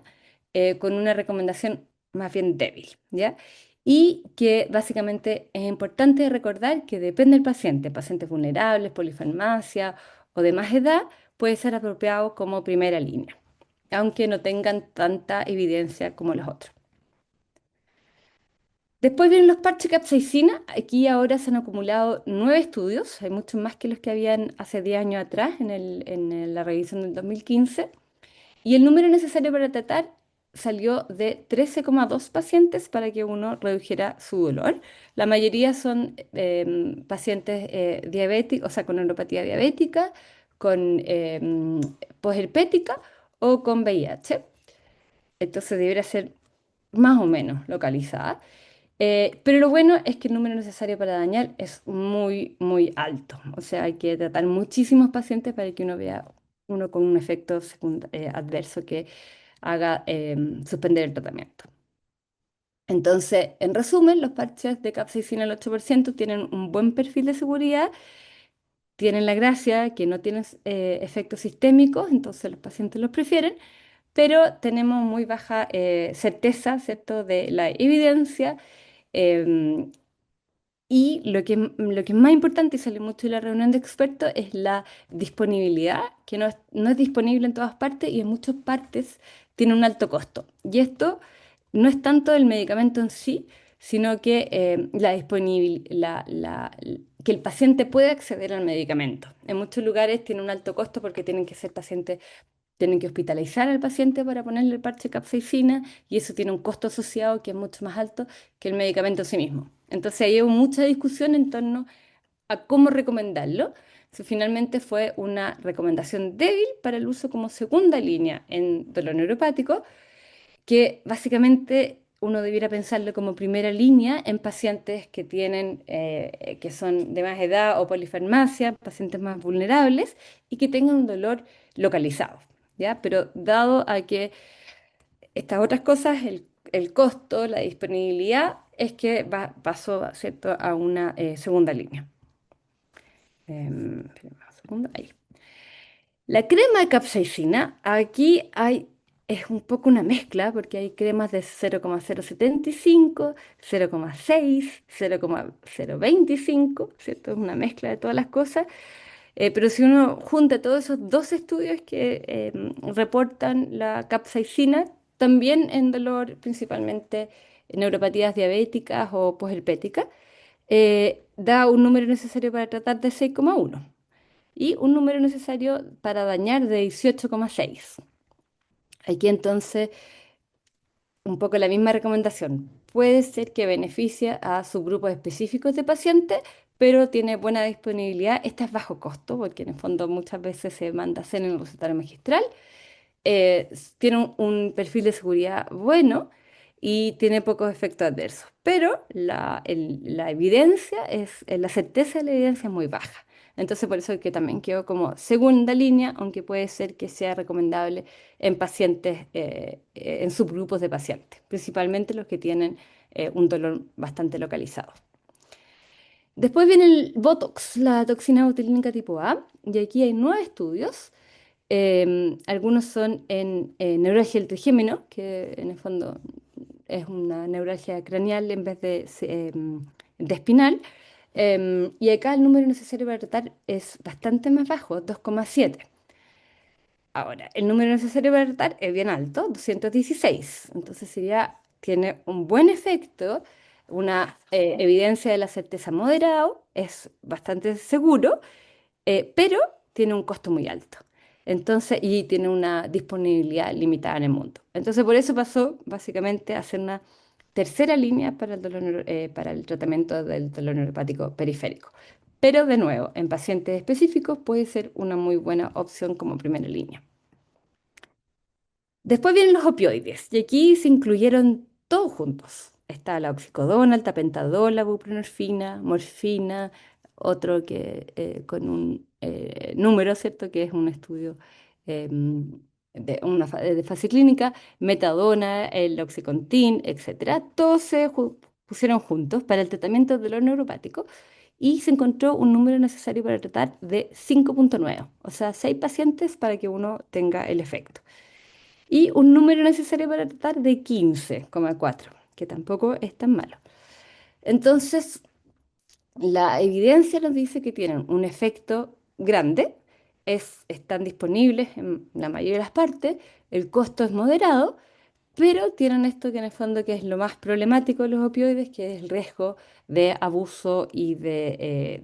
con una recomendación más bien débil, ¿ya? Y que básicamente es importante recordar que depende del paciente, pacientes vulnerables, polifarmacia o de más edad, puede ser apropiado como primera línea, aunque no tengan tanta evidencia como los otros. Después vienen los parches capsaicina. Aquí ahora se han acumulado 9 estudios, hay muchos más que los que habían hace 10 años atrás la revisión del 2015. Y el número necesario para tratar salió de 13,2 pacientes para que uno redujera su dolor. La mayoría son pacientes diabéticos, o sea, con neuropatía diabética, con posherpética o con VIH. Entonces debería ser más o menos localizada. Pero lo bueno es que el número necesario para dañar es muy, muy alto. O sea, hay que tratar muchísimos pacientes para que uno vea uno con un efecto adverso que haga suspender el tratamiento. Entonces, en resumen, los parches de capsaicina al 8% tienen un buen perfil de seguridad, tienen la gracia que no tienen efectos sistémicos, entonces los pacientes los prefieren, pero tenemos muy baja certeza, ¿cierto?, de la evidencia. em, y lo que es más importante, y sale mucho en la reunión de expertos, es la disponibilidad, que no es disponible en todas partes y en muchas partes tiene un alto costo. Y esto no es tanto el medicamento en sí, sino que que el paciente puede acceder al medicamento. En muchos lugares tiene un alto costo porque tienen que ser pacientes, tienen que hospitalizar al paciente para ponerle el parche de capsaicina y eso tiene un costo asociado que es mucho más alto que el medicamento en sí mismo. Entonces ahí hubo mucha discusión en torno a cómo recomendarlo. Eso finalmente fue una recomendación débil para el uso como segunda línea en dolor neuropático, que básicamente uno debiera pensarlo como primera línea en pacientes que son de más edad o polifarmacia, pacientes más vulnerables y que tengan un dolor localizado, ¿ya? Pero dado a que estas otras cosas, el costo, la disponibilidad, es que pasó, ¿cierto?, a una segunda línea. Espérame un segundo, ahí. La crema de capsaicina, es un poco una mezcla porque hay cremas de 0,075, 0,6, 0,025, ¿cierto? Es una mezcla de todas las cosas. Pero si uno junta todos esos dos estudios que reportan la capsaicina, también en dolor, principalmente en neuropatías diabéticas o posherpéticas, da un número necesario para tratar de 6,1 y un número necesario para dañar de 18,6. Aquí entonces un poco la misma recomendación. Puede ser que beneficie a subgrupos específicos de pacientes, pero tiene buena disponibilidad. Esta es bajo costo, porque en el fondo muchas veces se manda a hacer en el recetario magistral. Tiene un perfil de seguridad bueno y tiene pocos efectos adversos, pero la evidencia la certeza de la evidencia es muy baja. Entonces, por eso es que también quedó como segunda línea, aunque puede ser que sea recomendable en pacientes, en subgrupos de pacientes, principalmente los que tienen un dolor bastante localizado. Después viene el Botox, la toxina botulínica tipo A, y aquí hay 9 estudios. Algunos son en neuralgia del trigémino, que en el fondo es una neuralgia craneal en vez de espinal. Y acá el número necesario para tratar es bastante más bajo, 2,7. Ahora, el número necesario para tratar es bien alto, 216. Entonces tiene un buen efecto, una evidencia de la certeza moderado, es bastante seguro, pero tiene un costo muy alto. Entonces, y tiene una disponibilidad limitada en el mundo. Entonces, por eso pasó básicamente a ser una tercera línea para para el tratamiento del dolor neuropático periférico. Pero de nuevo, en pacientes específicos puede ser una muy buena opción como primera línea. Después vienen los opioides, y aquí se incluyeron todos juntos. Está la oxicodona, el tapentadol, la buprenorfina, morfina, otro que con un número, ¿cierto? Que es un estudio de fase clínica, metadona, el oxycontin, etcétera. Todos se pusieron juntos para el tratamiento del dolor neuropático y se encontró un número necesario para tratar de 5,9, o sea, 6 pacientes para que uno tenga el efecto y un número necesario para tratar de 15,4, que tampoco es tan malo. Entonces, la evidencia nos dice que tienen un efecto grande, están disponibles en la mayoría de las partes, el costo es moderado, pero tienen esto que en el fondo que es lo más problemático de los opioides, que es el riesgo de abuso y de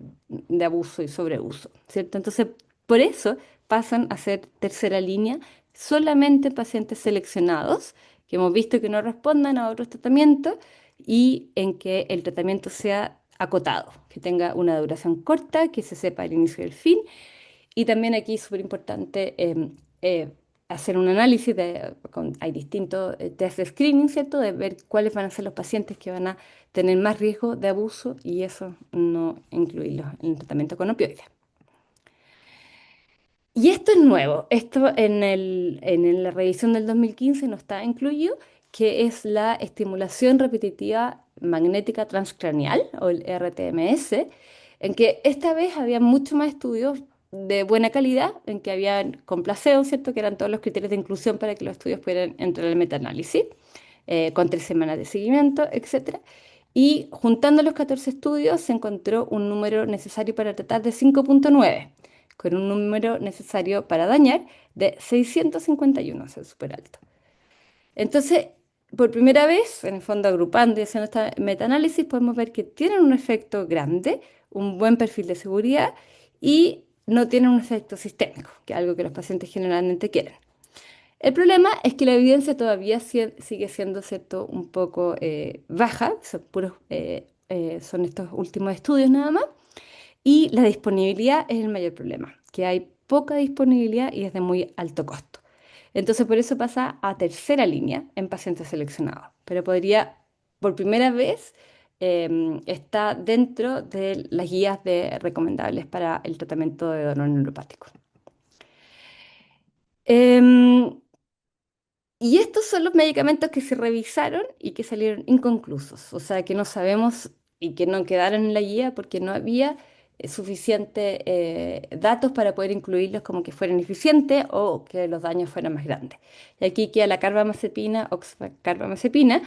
abuso y sobreuso, ¿cierto? Entonces, por eso pasan a ser tercera línea solamente en pacientes seleccionados, que hemos visto que no respondan a otros tratamientos y en que el tratamiento sea acotado, que tenga una duración corta, que se sepa el inicio y el fin y también aquí es súper importante hacer un análisis hay distintos test de screening, ¿cierto? De ver cuáles van a ser los pacientes que van a tener más riesgo de abuso y eso no incluirlos en el tratamiento con opioides. Y esto es nuevo, esto en la revisión del 2015 no está incluido, que es la estimulación repetitiva magnética transcranial, o el RTMS, en que esta vez había mucho más estudios, de buena calidad, en que habían con placebo, ¿cierto? Que eran todos los criterios de inclusión para que los estudios pudieran entrar al metaanálisis, con 3 semanas de seguimiento, etcétera. Y juntando los 14 estudios se encontró un número necesario para tratar de 5,9, con un número necesario para dañar de 651, o sea, súper alto. Entonces, por primera vez, en el fondo agrupando y haciendo esta metaanálisis, podemos ver que tienen un efecto grande, un buen perfil de seguridad y no tienen un efecto sistémico, que es algo que los pacientes generalmente quieren. El problema es que la evidencia todavía sigue siendo, ¿cierto?, un poco baja, son estos últimos estudios nada más, y la disponibilidad es el mayor problema, que hay poca disponibilidad y es de muy alto costo. Entonces, por eso pasa a tercera línea en pacientes seleccionados, pero podría, por primera vez, está dentro de las guías recomendables para el tratamiento de dolor neuropático. Em, y estos son los medicamentos que se revisaron y que salieron inconclusos, o sea, que no sabemos y que no quedaron en la guía porque no había suficientes datos para poder incluirlos como que fueran eficientes o que los daños fueran más grandes. Y aquí queda la carbamazepina, oxcarbamazepina,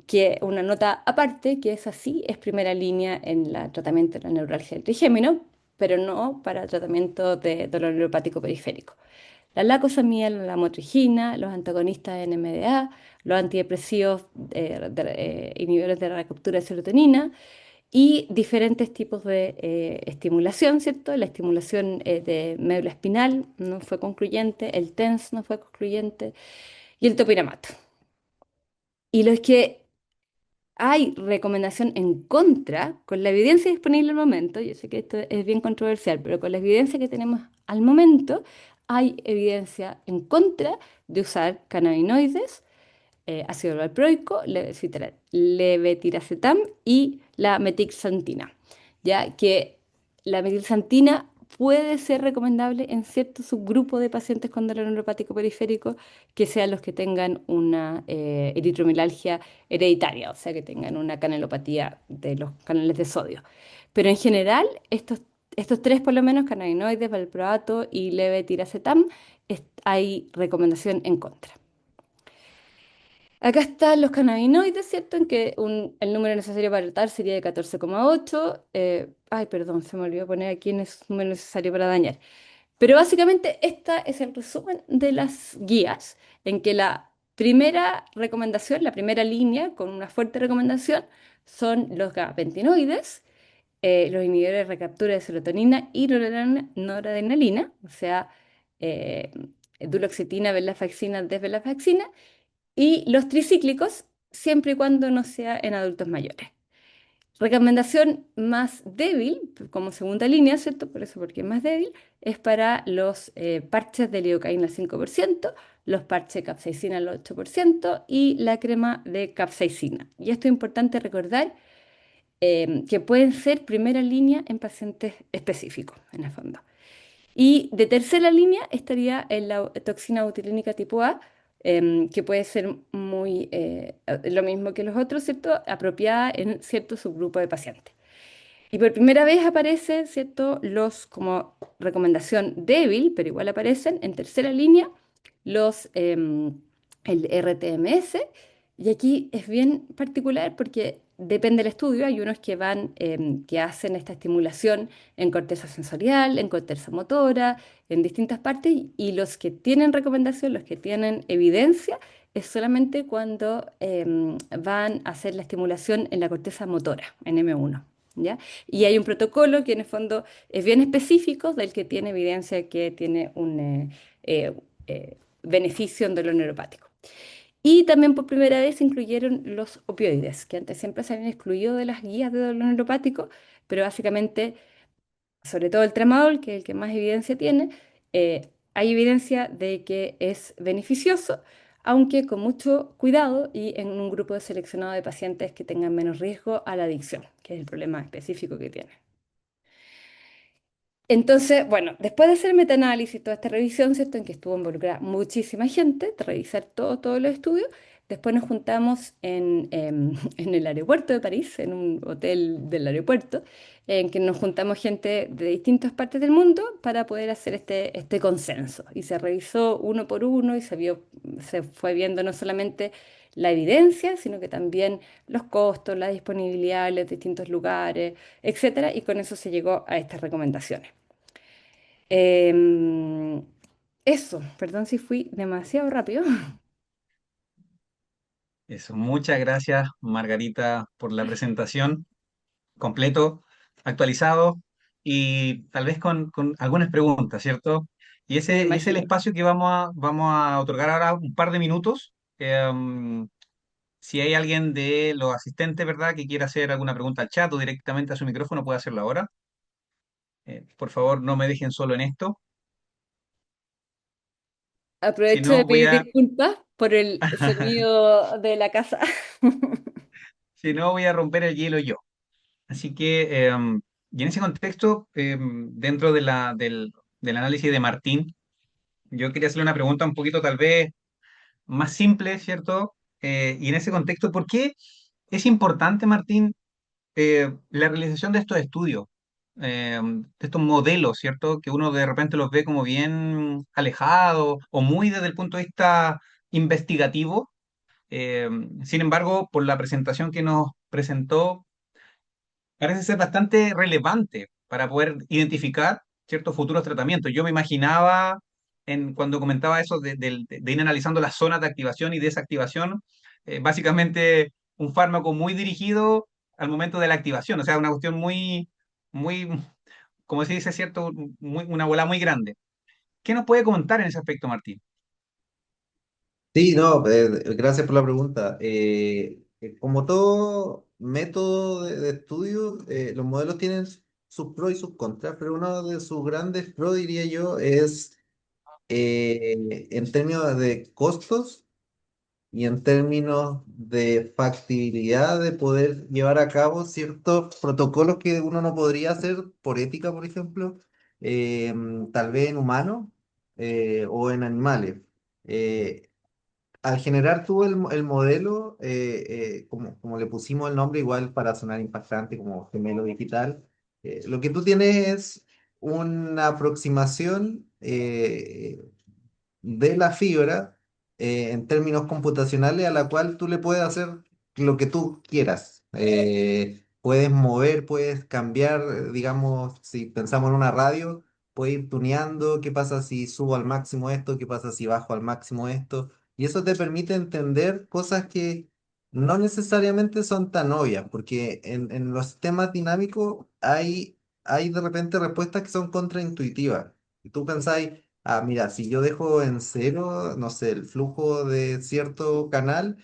que una nota aparte, que es así, es primera línea en el tratamiento de la neuralgia del trigémino, pero no para el tratamiento de dolor neuropático periférico. La lacosamida, la lamotrigina, los antagonistas de NMDA, los antidepresivos inhibidores de la recaptura de serotonina y diferentes tipos de estimulación, ¿cierto? La estimulación de médula espinal no fue concluyente, el TENS no fue concluyente y el topiramato. Y los que hay recomendación en contra, con la evidencia disponible al momento, yo sé que esto es bien controversial, pero con la evidencia que tenemos al momento, hay evidencia en contra de usar cannabinoides, ácido valproico, levetiracetam y la metilxantina, ya que la metilxantina puede ser recomendable en cierto subgrupo de pacientes con dolor neuropático periférico que sean los que tengan una eritromialgia hereditaria, o sea, que tengan una canalopatía de los canales de sodio. Pero en general, estos tres, por lo menos, cannabinoides, valproato y levetiracetam, hay recomendación en contra. Acá están los cannabinoides, ¿cierto? En que el número necesario para tratar sería de 14,8. Ay, perdón, se me olvidó poner aquí el número necesario para dañar. Pero básicamente este es el resumen de las guías, en que la primera recomendación, la primera línea con una fuerte recomendación, son los gabapentinoides, los inhibidores de recaptura de serotonina y noradrenalina, o sea, eh, duloxetina, venlafaxina, desvenlafaxina, y los tricíclicos, siempre y cuando no sea en adultos mayores. Recomendación más débil, como segunda línea, ¿cierto? Por eso, porque es más débil, es para los parches de lidocaína al 5%, los parches de capsaicina al 8% y la crema de capsaicina. Y esto es importante recordar que pueden ser primera línea en pacientes específicos, en el fondo. Y de tercera línea estaría en la toxina botulínica tipo A, que puede ser muy lo mismo que los otros, ¿cierto? Apropiada en cierto subgrupo de pacientes. Y por primera vez aparecen, ¿cierto? Como recomendación débil, pero igual aparecen en tercera línea el RTMS. Y aquí es bien particular porque depende del estudio. Hay unos que hacen esta estimulación en corteza sensorial, en corteza motora, en distintas partes. Y los que tienen recomendación, los que tienen evidencia, es solamente cuando van a hacer la estimulación en la corteza motora, en M1. ¿Ya? Y hay un protocolo que en el fondo es bien específico del que tiene evidencia que tiene un beneficio en dolor neuropático. Y también por primera vez se incluyeron los opioides, que antes siempre se habían excluido de las guías de dolor neuropático, pero básicamente, sobre todo el tramadol, que es el que más evidencia tiene, hay evidencia de que es beneficioso, aunque con mucho cuidado y en un grupo seleccionado de pacientes que tengan menos riesgo a la adicción, que es el problema específico que tiene. Entonces, bueno, después de hacer el metaanálisis, toda esta revisión, ¿cierto? En que estuvo involucrada muchísima gente, de revisar todos los estudios, Después nos juntamos en el aeropuerto de París, en un hotel del aeropuerto, en que nos juntamos gente de distintas partes del mundo para poder hacer este consenso. Y se revisó uno por uno y se fue viendo no solamente la evidencia, sino que también los costos, la disponibilidad en los distintos lugares, etcétera, y con eso se llegó a estas recomendaciones. Em, Eso, perdón si fui demasiado rápido. Eso, muchas gracias, Margarita, por la presentación completo, actualizado y tal vez con algunas preguntas, ¿cierto? Me Y ese es el imagino. espacio que vamos a otorgar ahora un par de minutos. Si hay alguien de los asistentes, ¿verdad?, que quiera hacer alguna pregunta al chat o directamente a su micrófono, puede hacerlo ahora. Por favor, no me dejen solo en esto. Si Aprovecho de no, voy pedir a, disculpas por el sonido de la casa. si no, voy a romper el hielo yo. Así que, y en ese contexto, dentro del análisis de Martín, yo quería hacerle una pregunta un poquito tal vez más simple, ¿cierto? Y en ese contexto, ¿por qué es importante, Martín, la realización de estos estudios, de estos modelos, ¿cierto? Que uno de repente los ve como bien alejados o muy desde el punto de vista investigativo. Eh, Sin embargo, por la presentación que nos presentó, parece ser bastante relevante para poder identificar ciertos futuros tratamientos. Yo me imaginaba cuando comentaba eso de ir analizando las zonas de activación y desactivación, básicamente un fármaco muy dirigido al momento de la activación, o sea, una cuestión muy, como se dice, cierto, una bola muy grande. ¿Qué nos puede comentar en ese aspecto, Martín? Sí, no, gracias por la pregunta. Como todo método de estudio, los modelos tienen sus pros y sus contras, pero uno de sus grandes pros, diría yo, es en términos de costos y en términos de factibilidad de poder llevar a cabo ciertos protocolos que uno no podría hacer por ética, por ejemplo, tal vez en humanos o en animales. Eh, Al generar tú el modelo, como le pusimos el nombre, igual para sonar impactante como gemelo digital, lo que tú tienes es una aproximación de la fibra en términos computacionales a la cual tú le puedes hacer lo que tú quieras. Puedes mover, puedes cambiar, digamos, si pensamos en una radio, puedes ir tuneando, qué pasa si subo al máximo esto, qué pasa si bajo al máximo esto. Y eso te permite entender cosas que no necesariamente son tan obvias, porque en los sistemas dinámicos hay de repente respuestas que son contraintuitivas. Y tú pensáis, ah, mira, si yo dejo en cero, no sé, el flujo de cierto canal,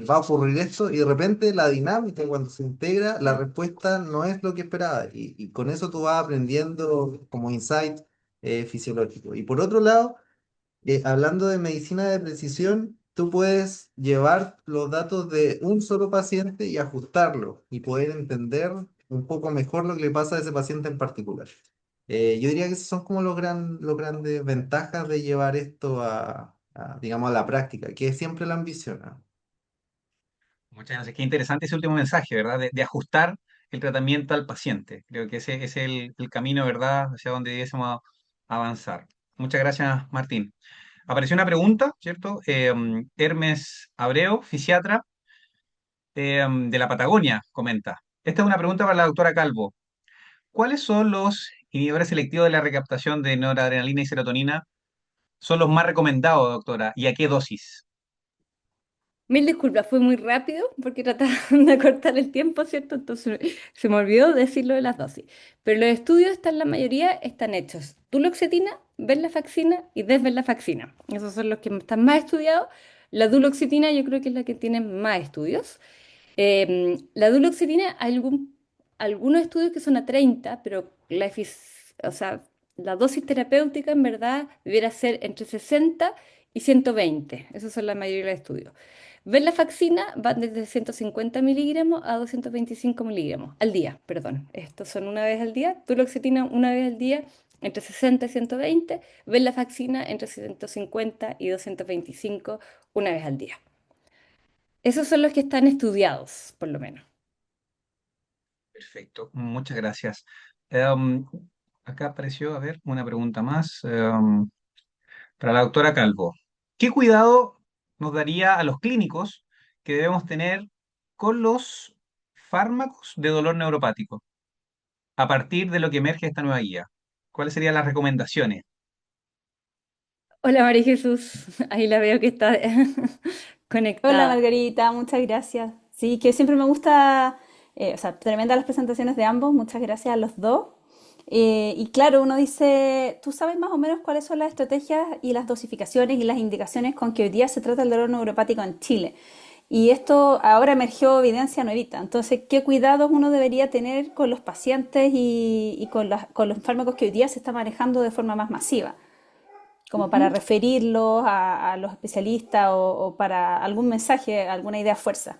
va a ocurrir esto y de repente la dinámica cuando se integra, la respuesta no es lo que esperaba y con eso tú vas aprendiendo como insight fisiológico. Y por otro lado, hablando de medicina de precisión, tú puedes llevar los datos de un solo paciente y ajustarlo y poder entender un poco mejor lo que le pasa a ese paciente en particular. Yo diría que esas son como los grandes ventajas de llevar esto digamos, a la práctica, que es siempre la ambición. ¿Ah? Muchas gracias. Qué interesante ese último mensaje, ¿verdad? De ajustar el tratamiento al paciente. Creo que ese es el camino, ¿verdad?, hacia donde debiésemos avanzar. Muchas gracias, Martín. Apareció una pregunta, ¿cierto? Hermes Abreu, fisiatra, de la Patagonia, comenta. Esta es una pregunta para la doctora Calvo. ¿Cuáles son los inhibidores selectivos de la recaptación de noradrenalina y serotonina? ¿Son los más recomendados, doctora? ¿Y a qué dosis? Mil disculpas, fue muy rápido porque trataba de acortar el tiempo, ¿cierto? Entonces se me olvidó decirlo de las dosis. Pero los estudios están, la mayoría están hechos. Duloxetina, venlafaxina y desvenlafaxina. Esos son los que están más estudiados. La duloxetina yo creo que es la que tiene más estudios. La duloxetina, hay algunos estudios que son a 30, pero o sea, la dosis terapéutica en verdad debiera ser entre 60 y 120. Esos son la mayoría de los estudios. Venlafaxina van desde 150 miligramos a 225 miligramos al día, perdón. Estos son una vez al día. Duloxetina una vez al día entre 60 y 120. Venlafaxina entre 150 y 225 una vez al día. Esos son los que están estudiados, por lo menos. Perfecto, muchas gracias. Acá apareció, a ver, una pregunta más para la doctora Calvo. ¿Qué cuidado nos daría a los clínicos que debemos tener con los fármacos de dolor neuropático a partir de lo que emerge de esta nueva guía? ¿Cuáles serían las recomendaciones? Hola María Jesús, ahí la veo que está Hola conectada. Margarita, muchas gracias. Sí, que siempre me gusta, o sea, tremendas las presentaciones de ambos, muchas gracias a los dos. Y claro, uno dice, ¿tú sabes más o menos cuáles son las estrategias y las dosificaciones y las indicaciones con que hoy día se trata el dolor neuropático en Chile? Y esto ahora emergió evidencia nuevita. Entonces, ¿qué cuidados uno debería tener con los pacientes y con con los fármacos que hoy día se están manejando de forma más masiva? Como para referirlos a los especialistas o para algún mensaje, alguna idea fuerza.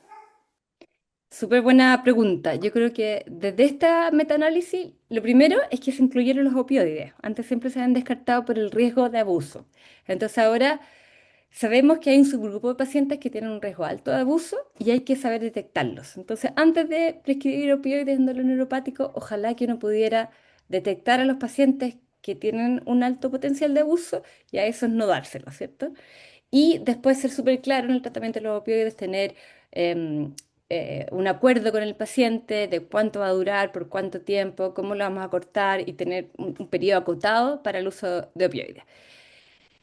Súper buena pregunta. Yo creo que desde esta metaanálisis, lo primero es que se incluyeron los opioides. Antes siempre se habían descartado por el riesgo de abuso. Entonces ahora sabemos que hay un subgrupo de pacientes que tienen un riesgo alto de abuso y hay que saber detectarlos. Entonces, antes de prescribir opioides en dolor neuropático, ojalá que uno pudiera detectar a los pacientes que tienen un alto potencial de abuso y a esos no dárselos, ¿cierto? Y después ser súper claro en el tratamiento de los opioides, tener em, un acuerdo con el paciente de cuánto va a durar, por cuánto tiempo, cómo lo vamos a cortar y tener un periodo acotado para el uso de opioides.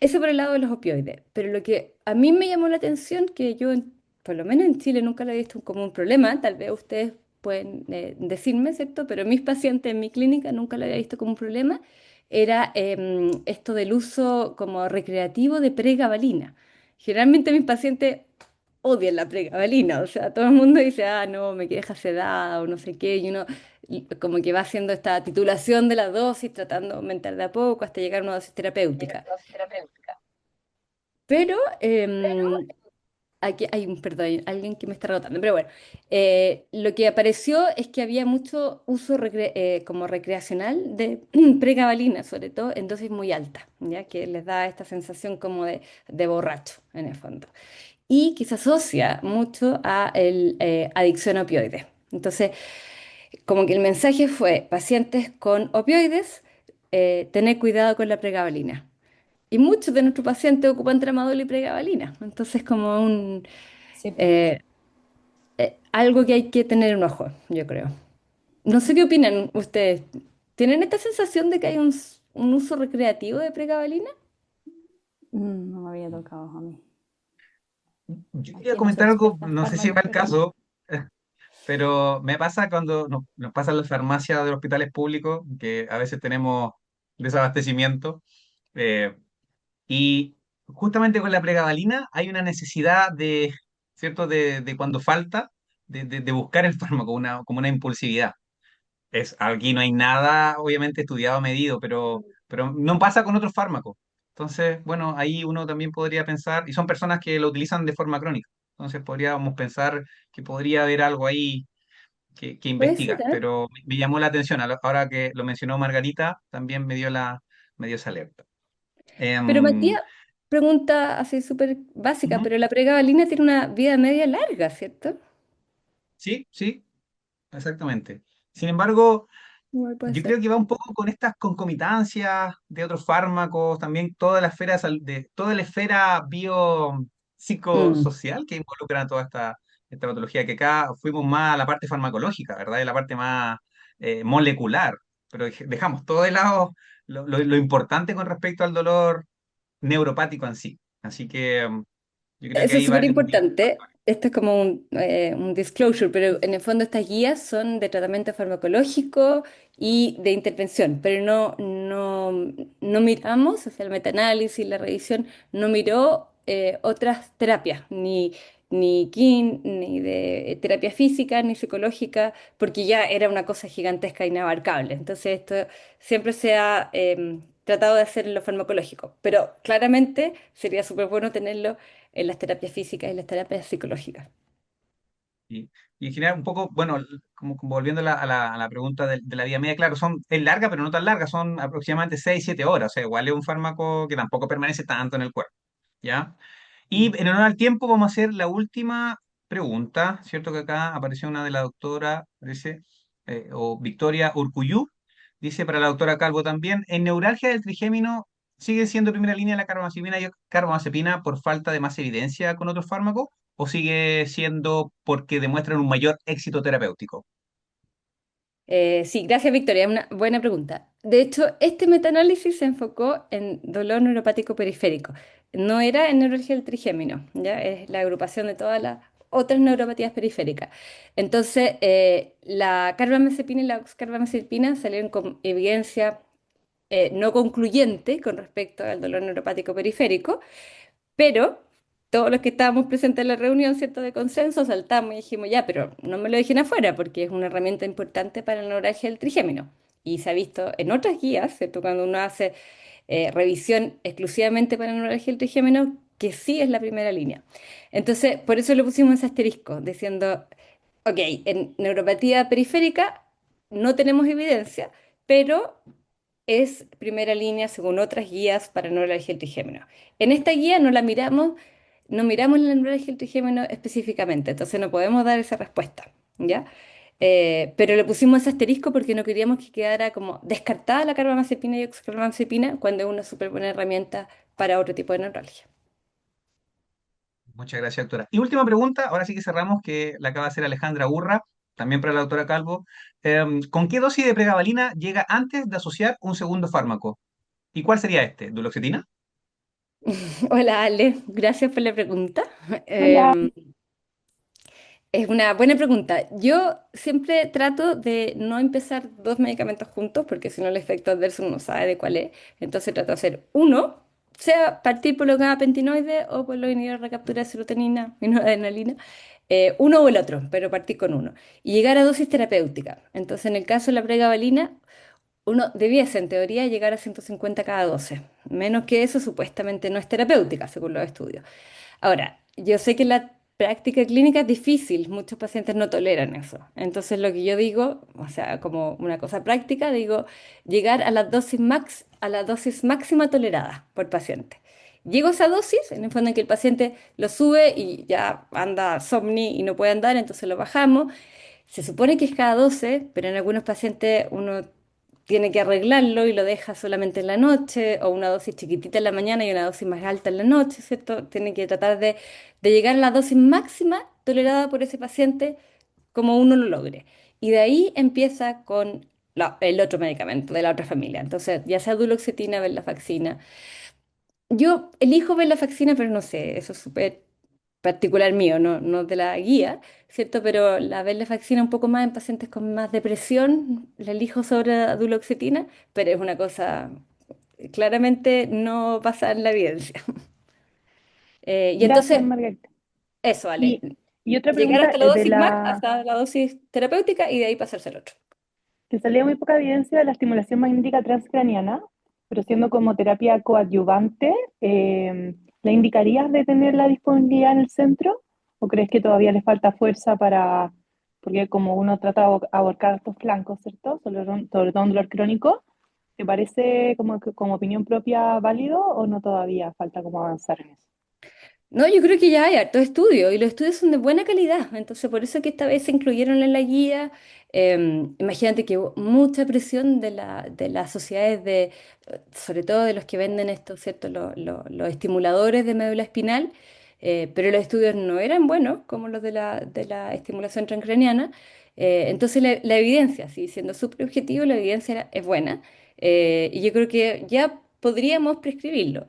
Eso por el lado de los opioides. Pero lo que a mí me llamó la atención, que yo, por lo menos en Chile, nunca lo he visto como un problema, tal vez ustedes pueden decirme, ¿cierto? Pero mis pacientes en mi clínica nunca lo había visto como un problema, era esto del uso como recreativo de pregabalina. Generalmente mis pacientes odian la pregabalina, o sea, todo el mundo dice, ah, no, me deja sedada o no sé qué, y uno como que va haciendo esta titulación de la dosis, tratando de aumentar de a poco hasta llegar a una dosis terapéutica. Pero aquí hay un, perdón, hay alguien que me está rebotando, pero bueno, lo que apareció es que había mucho uso como recreacional de pregabalina, sobre todo en dosis muy altas, ya que les da esta sensación como de borracho en el fondo y que se asocia mucho a la adicción a opioides. Entonces, como que el mensaje fue, pacientes con opioides, tener cuidado con la pregabalina. Y muchos de nuestros pacientes ocupan tramadol y pregabalina. Entonces, como Sí, po. eh, algo que hay que tener en ojo, yo creo. No sé qué opinan ustedes. ¿Tienen esta sensación de que hay un uso recreativo de pregabalina? No me había tocado a mí. Yo quería Aquí no soy comentar algo, experta en no sé si va fármacos, al pero caso, pero me pasa cuando nos pasa en las farmacias de los hospitales públicos, que a veces tenemos desabastecimiento, eh, y justamente con la pregabalina hay una necesidad de, ¿cierto?, de cuando falta, de buscar el fármaco, como una impulsividad. Aquí no hay nada, obviamente, estudiado, medido, pero no pasa con otros fármacos. Entonces, bueno, ahí uno también podría pensar, y son personas que lo utilizan de forma crónica. Entonces podríamos pensar que podría haber algo ahí que Puede ser, investigar, ¿eh? pero me llamó la atención. Ahora que lo mencionó Margarita, también me dio esa alerta. Pero Em, Matías, pregunta así súper básica, Ujú. pero la pregabalina tiene una vida media larga, ¿cierto? Sí, sí, exactamente. Sin embargo, Igual puede yo creo ser. que va un poco con estas concomitancias de otros fármacos, también toda la esfera toda la esfera Mm. biopsicosocial que involucra toda esta patología, que acá fuimos más a la parte farmacológica, ¿verdad? Y la parte más molecular, pero dejamos todo de lado lo importante con respecto al dolor neuropático en sí. Así que yo creo que Eso es hay súper varios. importante. Esto es como un disclosure, pero en el fondo estas guías son de tratamiento farmacológico y de intervención, pero no miramos, o sea, el metaanálisis, la revisión, no miró otras terapias, ni de terapia física, ni psicológica, porque ya era una cosa gigantesca, inabarcable. Entonces esto siempre se ha tratado de hacer en lo farmacológico, pero claramente sería súper bueno tenerlo en las terapias físicas y las terapias psicológicas. Y en general, un poco, bueno, como volviendo a la pregunta de la vida media, claro, es larga, pero no tan larga, son aproximadamente 6 7 horas, o sea, igual es un fármaco que tampoco permanece tanto en el cuerpo, ¿ya? Y en honor al tiempo vamos a hacer la última pregunta, ¿cierto? Que acá apareció una de la doctora, dice, o Victoria Urcuyú, dice para la doctora Calvo también, en neuralgia del trigémino sigue siendo primera línea la carbamazepina y carbamazepina por falta de más evidencia con otros fármacos, o sigue siendo porque demuestran un mayor éxito terapéutico. Sí, gracias Victoria, una buena pregunta. De hecho, este metaanálisis se enfocó en dolor neuropático periférico. No era en neuralgia del trigémino, ¿ya? Es la agrupación de todas las otras neuropatías periféricas. Entonces, la carbamazepina y la oxcarbamazepina salieron con evidencia no concluyente con respecto al dolor neuropático periférico, pero todos los que estábamos presentes en la reunión, ¿cierto?, de consenso, saltamos y dijimos, ya, pero no me lo dejen afuera porque es una herramienta importante para la neuralgia del trigémino. Y se ha visto en otras guías, ¿cierto?, cuando uno hace revisión exclusivamente para la neuralgia del trigémino, que sí es la primera línea. Entonces, por eso le pusimos ese asterisco, diciendo, ok, en neuropatía periférica no tenemos evidencia, pero es primera línea según otras guías para neuralgia del trigémino. En esta guía no miramos la neuralgia del trigémino específicamente, entonces no podemos dar esa respuesta, ¿ya? Pero le pusimos ese asterisco porque no queríamos que quedara como descartada la carbamazepina y oxcarbamazepina cuando es una súper buena herramienta para otro tipo de neuralgia. Muchas gracias, doctora. Y última pregunta, ahora sí que cerramos, que la acaba de hacer Alejandra Urra, también para la doctora Calvo. ¿Con qué dosis de pregabalina llega antes de asociar un segundo fármaco? ¿Y cuál sería este? ¿Duloxetina? Hola Ale, gracias por la pregunta. Hola. Em, Es una buena pregunta. Yo siempre trato de no empezar dos medicamentos juntos porque si no el efecto adverso uno no sabe de cuál es. Entonces trato de hacer uno, sea partir por los gabapentinoides o por los inhibidores de recaptura de serotonina y noradrenalina, uno o el otro, pero partir con uno. Y llegar a dosis terapéutica. Entonces en el caso de la pregabalina, uno debiese en teoría llegar a 150 cada 12. Menos que eso supuestamente no es terapéutica, según los estudios. Ahora, yo sé que la práctica clínica es difícil, muchos pacientes no toleran eso. Entonces, lo que yo digo, o sea, como una cosa práctica, digo, llegar a a la dosis máxima tolerada por paciente. Llego a esa dosis, en el fondo en que el paciente lo sube y ya anda somni y no puede andar, entonces lo bajamos. Se supone que es cada 12, pero en algunos pacientes uno tiene que arreglarlo y lo deja solamente en la noche, o una dosis chiquitita en la mañana y una dosis más alta en la noche, ¿cierto? Tiene que tratar de llegar a la dosis máxima tolerada por ese paciente como uno lo logre. Y de ahí empieza con el otro medicamento de la otra familia. Entonces, ya sea duloxetina, venlafaxina. Yo elijo venlafaxina, pero no sé, eso es súper particular mío, no de la guía, ¿cierto? Pero la venlafaxina un poco más en pacientes con más depresión, la elijo sobre la duloxetina, pero es una cosa claramente no basada en la evidencia. Y Gracias, entonces, Margarita. eso, vale. Y, y otra Llegar pregunta hasta la de dosis max, la hasta la dosis terapéutica y de ahí pasarse al otro. que salía muy poca evidencia de la estimulación magnética transcraniana, pero siendo como terapia coadyuvante, ¿la indicarías de tener la disponibilidad en el centro? ¿O crees que todavía le falta fuerza para, porque como uno trata de abarcar estos flancos, ¿cierto? Sobre todo un dolor crónico, ¿te parece como, como opinión propia válido o no todavía falta como avanzar en eso? No, yo creo que ya hay harto estudio y los estudios son de buena calidad, entonces por eso que esta vez se incluyeron en la guía. Imagínate que hubo mucha presión de las sociedades sobre todo de los que venden estos, ¿cierto? Los estimuladores de médula espinal, pero los estudios no eran buenos como los de la estimulación transcraniana. Entonces la evidencia, sí, siendo súper objetivo, la evidencia es buena, y yo creo que ya podríamos prescribirlo.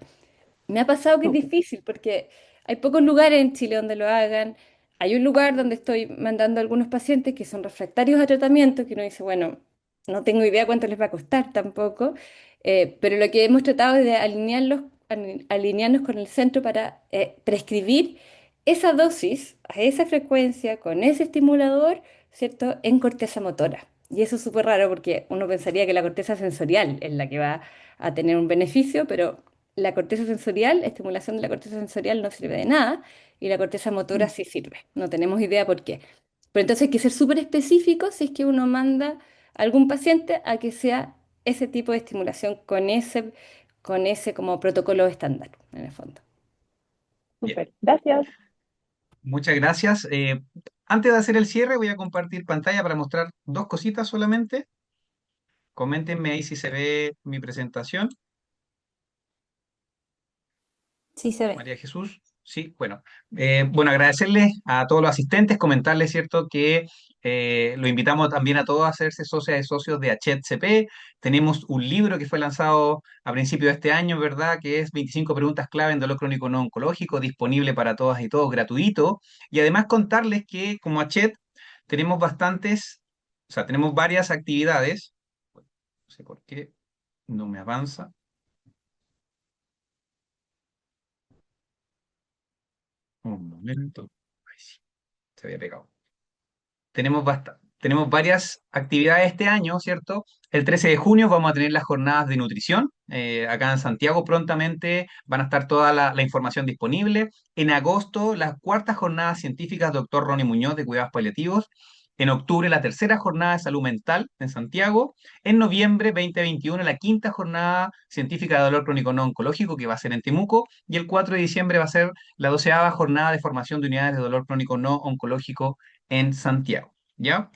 Me ha pasado que es Súper. difícil porque hay pocos lugares en Chile donde lo hagan. Hay un lugar donde estoy mandando a algunos pacientes que son refractarios a tratamiento, que uno dice, bueno, no tengo idea cuánto les va a costar tampoco, pero lo que hemos tratado es de alinearnos con el centro para prescribir esa dosis, a esa frecuencia, con ese estimulador, ¿cierto?, en corteza motora. Y eso es súper raro porque uno pensaría que la corteza sensorial es la que va a tener un beneficio, pero la corteza sensorial, la estimulación de la corteza sensorial no sirve de nada y la corteza motora Mm. sí sirve. No tenemos idea por qué. Pero entonces hay que ser súper específico si es que uno manda a algún paciente a que sea ese tipo de estimulación con ese como protocolo estándar, en el fondo. Bien. Súper. Gracias. Muchas gracias. Antes de hacer el cierre, voy a compartir pantalla para mostrar dos cositas solamente. Coméntenme ahí si se ve mi presentación. Sí, se ve. María Jesús. Sí, bueno. Bueno, agradecerles a todos los asistentes, comentarles, ¿cierto?, que lo invitamos también a todos a hacerse socias y socios de Hachet CP. Tenemos un libro que fue lanzado a principios de este año, ¿verdad?, que es 25 preguntas clave en dolor crónico no oncológico, disponible para todas y todos, gratuito. Y además contarles que como Hachet tenemos bastantes, o sea, tenemos varias actividades. No sé por qué no me avanza. Un momento. Ay, sí, se había pegado. Tenemos varias actividades este año, ¿cierto? El 13 de junio vamos a tener las jornadas de nutrición. Acá en Santiago prontamente van a estar toda la información disponible. En agosto, las cuartas jornadas científicas Dr. Ronnie Muñoz de Cuidados Paliativos. En octubre, la tercera jornada de salud mental en Santiago. En noviembre 2021, la quinta jornada científica de dolor crónico no oncológico, que va a ser en Temuco. Y el 4 de diciembre va a ser la 12ª jornada de formación de unidades de dolor crónico no oncológico en Santiago. ¿Ya?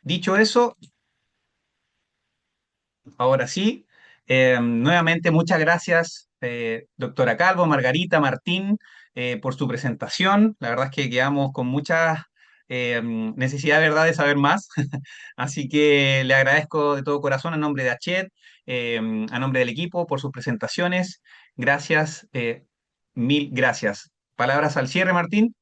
Dicho eso, ahora sí, nuevamente muchas gracias, doctora Calvo, Margarita, Martín, por su presentación. La verdad es que quedamos con mucha necesidad, ¿verdad?, de saber más. Así que le agradezco de todo corazón a nombre de Achet, a nombre del equipo, por sus presentaciones. Gracias, mil gracias. Palabras al cierre, Martín.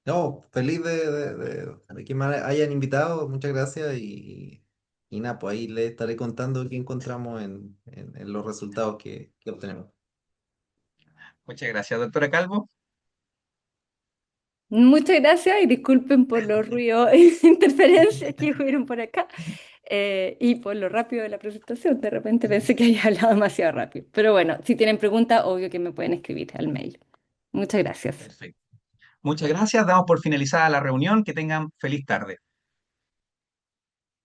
No, feliz de que me hayan invitado, muchas gracias y nada, pues ahí le estaré contando qué encontramos en los resultados que obtenemos. Muchas gracias, doctora Calvo. Muchas gracias y disculpen por los ruidos e interferencias que hubieron por acá y por lo rápido de la presentación. De repente pensé que había hablado demasiado rápido. Pero bueno, si tienen preguntas, obvio que me pueden escribir al mail. Muchas gracias. Perfecto. Muchas gracias. Damos por finalizada la reunión. Que tengan feliz tarde.